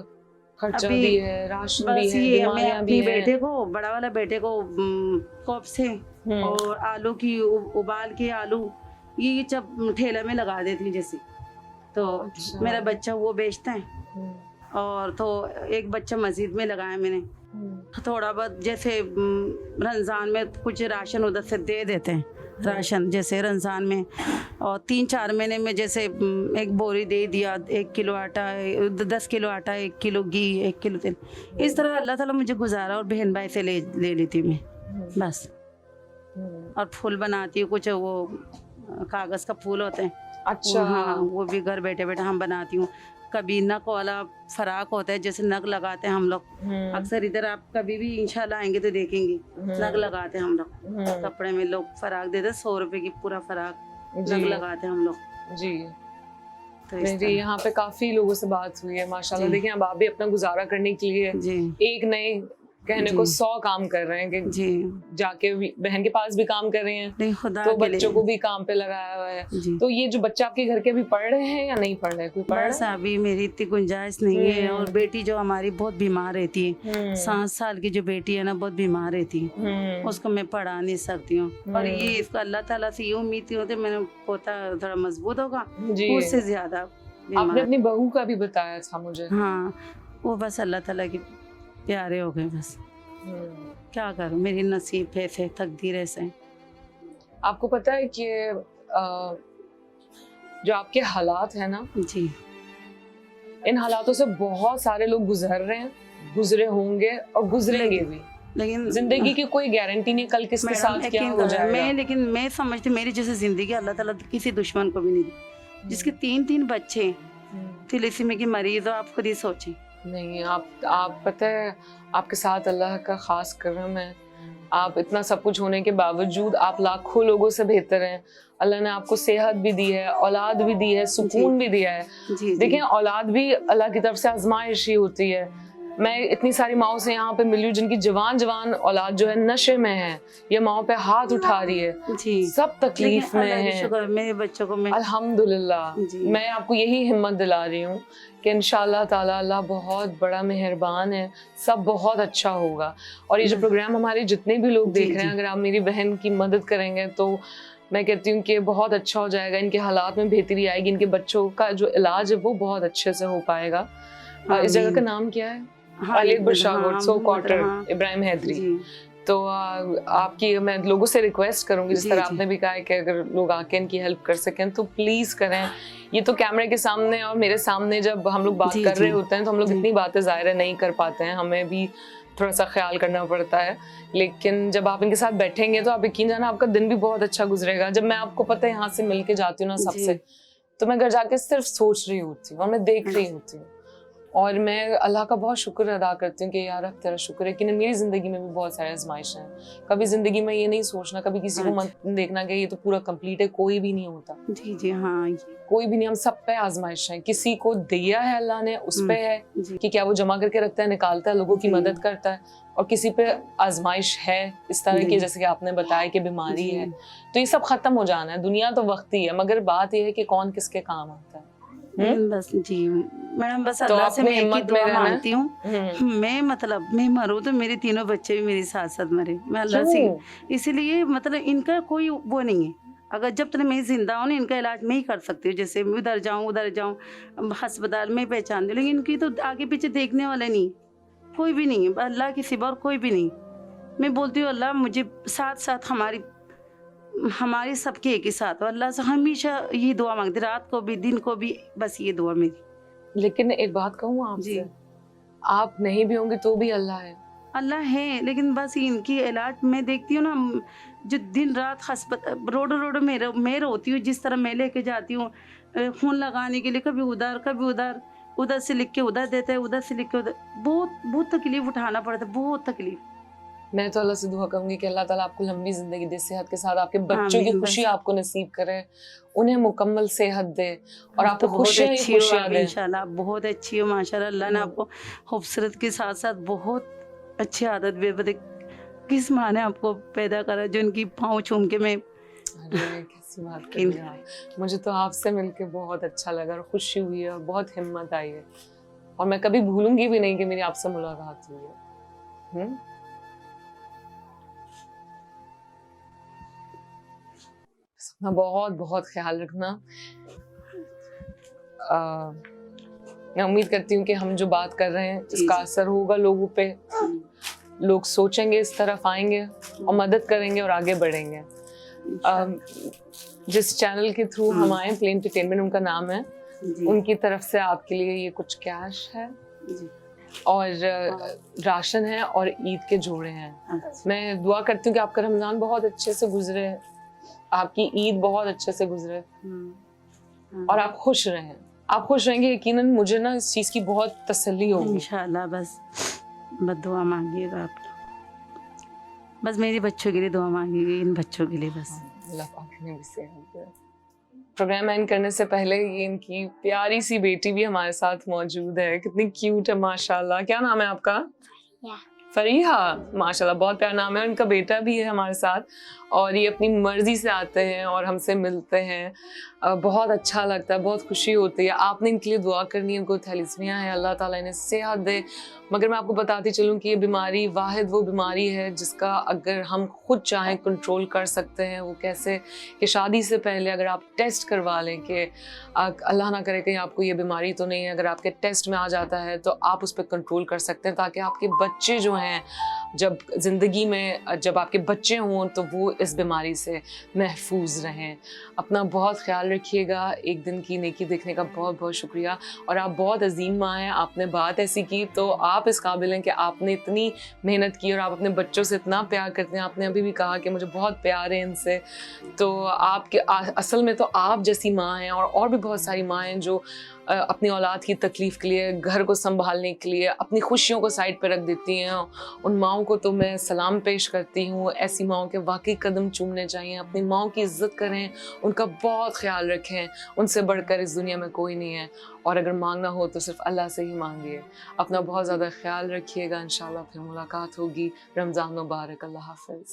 खर्चा भी है, राशन भी है, बीमारियां भी हैं? बेटे को, बड़ा वाला बेटे को कॉप से और आलू की उबाल के आलू ये जब ठेला में लगा देती जैसे, तो अच्छा। मेरा बच्चा वो बेचता है, और तो एक बच्चा मस्जिद में लगाया मैंने। थोड़ा बहुत जैसे रमजान में कुछ राशन उधर से दे देते हैं, राशन जैसे रमजान में, और 3-4 महीने में जैसे 1 बोरी दे दिया, 1 किलो आटा, 10 किलो आटा, 1 किलो घी, 1 किलो तेल, इस तरह अल्लाह ताला मुझे गुजारा। और बहन भाई से ले लेती मैं बस। और फूल बनाती हूँ, कुछ वो कागज़ का फूल होते हैं, अच्छा। हाँ, वो भी घर बैठे बैठे हम बनाती हूँ। कभी नक वाला फराक होता है, जैसे नग लगाते हैं हम लोग अक्सर इधर, आप कभी भी इंशाल्लाह आएंगे तो देखेंगे, नग लगाते हैं हम लोग कपड़े में, लोग फराक देते हैं 100 रुपए की पूरा फराक नग लगाते हैं हम लोग जी। तो मेरी यहाँ पे काफी लोगों से बात हुई है माशाल्लाह। देखिए अब आप भी अपना गुजारा करने के लिए एक नए कहने को 100 काम कर रहे हैं कि जी, जाके बहन के पास भी काम कर रहे हैं, नहीं खुदा तो बच्चों को भी काम पे लगाया हुआ है। तो ये जो बच्चे आपके घर के अभी पढ़ रहे हैं या नहीं पढ़ रहे? कोई पढ़ रहा है? अभी मेरी इतनी गुंजाइश नहीं है, और बेटी जो हमारी बहुत बीमार रहती है, 7 साल की जो बेटी है ना बहुत बीमार रहती है, उसको मैं पढ़ा नहीं सकती हूँ। और ये इसको अल्लाह ताला से ये उम्मीद होती है मेरा पोता थोड़ा मजबूत होगा, उससे ज्यादा। आपने अपनी बहू का भी बताया था मुझे। हाँ, वो बस अल्लाह ताला के प्यारे हो गए बस। क्या करूं, मेरी नसीब ऐसे, तकदीर ऐसे। आपको पता है कि जो आपके हालात हैं ना, जी इन हालातों से बहुत सारे लोग गुजर रहे हैं, गुजरे होंगे और गुजरेंगे भी। लेकिन जिंदगी की कोई गारंटी नहीं कल किसके मैडम, साथ क्या हो जाएगा। लेकिन मैं समझती मेरी जैसे जिंदगी अल्लाह ताला किसी दुश्मन को भी नहीं दी। जिसके 3 बच्चे थैलेसीमिया की मरीज हो, आप खुद ही सोचें। नहीं, आप पता है आपके साथ अल्लाह का खास करम है। आप इतना सब कुछ होने के बावजूद आप लाखों लोगों से बेहतर हैं। अल्लाह ने आपको सेहत भी दी है, औलाद भी दी है, सुकून भी दिया है। जी देखिए, औलाद भी अल्लाह की तरफ से आजमाइश ही होती है। मैं इतनी सारी माओ से यहाँ पे मिली हूँ जिनकी जवान औलाद जो है नशे में है, ये माओ पे हाथ उठा रही है, जी सब तकलीफ में है। शुक्र मेरे बच्चों को मैं अल्हम्दुलिल्लाह। जी। मैं आपको यही हिम्मत दिला रही हूँ कि इंशाअल्लाह ताला अल्लाह बहुत बड़ा मेहरबान है, सब बहुत अच्छा होगा। और ये जो प्रोग्राम हमारे जितने भी लोग देख रहे हैं, अगर आप मेरी बहन की मदद करेंगे तो मैं कहती हूँ कि बहुत अच्छा हो जाएगा। इनके हालात में बेहतरी आएगी, इनके बच्चों का जो इलाज है वो बहुत अच्छे से हो पाएगा। इस जगह का नाम क्या है? अलीक बशागोट, सो क्वार्टर, इब्राहिम हैदरी। तो आपकी मैं लोगों से रिक्वेस्ट करूंगी, जिस तरह आपने भी कहा है कि अगर लोग आके इनकी हेल्प कर सकें तो प्लीज करें। ये तो कैमरे के सामने और मेरे सामने जब हम लोग बात कर रहे होते हैं तो हम लोग इतनी बातें ज़ाहिर नहीं कर पाते हैं, हमें भी थोड़ा सा ख्याल करना पड़ता है। लेकिन जब आप इनके साथ बैठेंगे तो आप यकीन जाना आपका दिन भी बहुत अच्छा गुजरेगा। जब मैं आपको पता है यहाँ से मिल के जाती हूँ ना सबसे, तो मैं घर जाके सिर्फ सोच रही होती हूँ और मैं देख रही होती हूँ और मैं अल्लाह का बहुत शुक्र अदा करती हूँ कि यार अब तेरा शुक्र है कि मेरी ज़िंदगी में भी बहुत सारे आजमाइश हैं। कभी ज़िंदगी में ये नहीं सोचना, कभी किसी को मत देखना कि ये तो पूरा कंप्लीट है, कोई भी नहीं होता। जी जी हाँ, कोई भी नहीं, हम सब पे आजमाइश है। किसी को दिया है अल्लाह ने, उस पे है कि क्या वो जमा करके रखता है, निकालता है, लोगों की मदद करता है। और किसी पे आजमाइश है इस तरह की, जैसे कि आपने बताया कि बीमारी है, तो ये सब खत्म हो जाना है। दुनिया तो वक्त ही है, मगर बात यह है कि कौन किसके काम आता है। बस जी मैडम, बस अल्लाह से मैं एक ही दुआ मांगती हूँ, मैं मरूँ तो मेरे तीनों बच्चे भी मेरे साथ साथ मरे। मैं अल्लाह से इसीलिए इनका कोई वो नहीं है। अगर जब तक मैं जिंदा हूँ ना, इनका इलाज मैं ही कर सकती हूँ। जैसे मैं उधर जाऊँ अस्पताल में पहचान दूँ, लेकिन इनकी तो आगे पीछे देखने वाला नहीं, कोई भी नहीं है, अल्लाह के सिवा और कोई भी नहीं। मैं बोलती हूँ अल्लाह मुझे साथ साथ हमारी सबके एक ही साथ, और अल्लाह से हमेशा ये दुआ मांगती, रात को भी दिन को भी, बस ये दुआ मेरी। लेकिन एक बात कहूँ आपसे, आप नहीं भी होंगे तो भी अल्लाह है, लेकिन बस इनकी इलाज मैं देखती हूँ ना, जो दिन रात रोड में मैं रोती हूँ। जिस तरह मैं लेके जाती हूँ खून लगाने के लिए, कभी उधर से लिख के उधर देते हैं, उधर से लिख के उधर, बहुत तकलीफ उठाना पड़ता है, बहुत तकलीफ। मैं तो अल्लाह से दुआ करूंगी कि अल्लाह ताला आपको लंबी जिंदगी दे, सेहत के साथ आपके बच्चों की खुशी आपको नसीब करे, उन्हें मुकम्मल सेहत दे और आपको खुशियां दे। इंशाल्लाह बहुत अच्छी हो माशाल्लाह। अल्लाह ने आपको खूबसूरत के साथ साथ बहुत अच्छी आदत भी, किस माँ ने आपको पैदा करा जो उनकी पाँव चूम के मैं कैसी बात कर रही हैं। मुझे तो आपसे मिलके बहुत अच्छा लगा और खुशी हुई है और बहुत हिम्मत आई है, और मैं कभी भूलूंगी भी नहीं कि मेरी आपसे मुलाकात हुई है। अपना बहुत बहुत ख्याल रखना। मैं उम्मीद करती हूँ कि हम जो बात कर रहे हैं इसका असर होगा लोगों पे, लोग सोचेंगे, इस तरफ आएंगे और मदद करेंगे और आगे बढ़ेंगे। जिस चैनल के थ्रू हम आए, प्लेन एंटरटेनमेंट उनका नाम है, उनकी तरफ से आपके लिए ये कुछ कैश है और राशन है और ईद के जोड़े हैं। मैं दुआ करती हूँ कि आपका रमजान बहुत अच्छे से गुजरे, आपकी ईद बहुत अच्छे से गुजरे और आप खुश रहें। आप खुश रहेंगे यकीनन, मुझे ना इस चीज़ की बहुत तसल्ली होगी इंशाल्लाह। बस दुआ मांगिएगा आप, बस मेरे बच्चों के लिए दुआ मांगिएगा, इन बच्चों के लिए बस। अल्लाह पाक ने भी सेहत दे। प्रोग्राम एंड करने से पहले ये इनकी प्यारी सी बेटी भी हमारे साथ मौजूद है, कितनी क्यूट है माशाल्लाह। क्या नाम है आपका? फरीहा, माशाल्लाह बहुत प्यारा नाम है। इनका बेटा भी है हमारे साथ और ये अपनी मर्जी से आते हैं और हमसे मिलते हैं, बहुत अच्छा लगता है, बहुत खुशी होती है। आपने इनके लिए दुआ करनी है, इनको थैलेसीमिया है, अल्लाह ताला इन्हें सेहत दे। मगर मैं आपको बताती चलूँ कि ये बीमारी वाहिद वो बीमारी है जिसका अगर हम खुद चाहें कंट्रोल कर सकते हैं। वो कैसे कि शादी से पहले अगर आप टेस्ट करवा लें कि अल्लाह ना करे कहीं आपको ये बीमारी तो नहीं है, अगर आपके टेस्ट में आ जाता है तो आप उस पर कंट्रोल कर सकते हैं, ताकि आपके बच्चे जो हैं जब ज़िंदगी में जब आपके बच्चे हों तो वो इस बीमारी से महफूज रहें। अपना बहुत ख्याल रखिएगा। एक दिन की नेकी देखने का बहुत बहुत शुक्रिया। और आप बहुत अजीम माँ हैं, आपने बात ऐसी की तो आप इस काबिल हैं कि आपने इतनी मेहनत की और आप अपने बच्चों से इतना प्यार करते हैं। आपने अभी भी कहा कि मुझे बहुत प्यार है इनसे, तो आपके असल में तो आप जैसी माँ हैं और भी बहुत सारी माँ हैं जो अपनी औलाद की तकलीफ़ के लिए, घर को संभालने के लिए अपनी खुशियों को साइड पर रख देती हैं। उन माओं को तो मैं सलाम पेश करती हूँ। ऐसी माओं के वाकई कदम चूमने चाहिए। अपनी माओं की इज़्ज़त करें, उनका बहुत ख्याल रखें। उनसे बढ़कर इस दुनिया में कोई नहीं है और अगर मांगना हो तो सिर्फ अल्लाह से ही मांगिए। अपना बहुत ज़्यादा ख्याल रखिएगा। इंशाल्लाह फिर मुलाकात होगी। रमज़ान मुबारक। अल्लाह हाफ़िज़।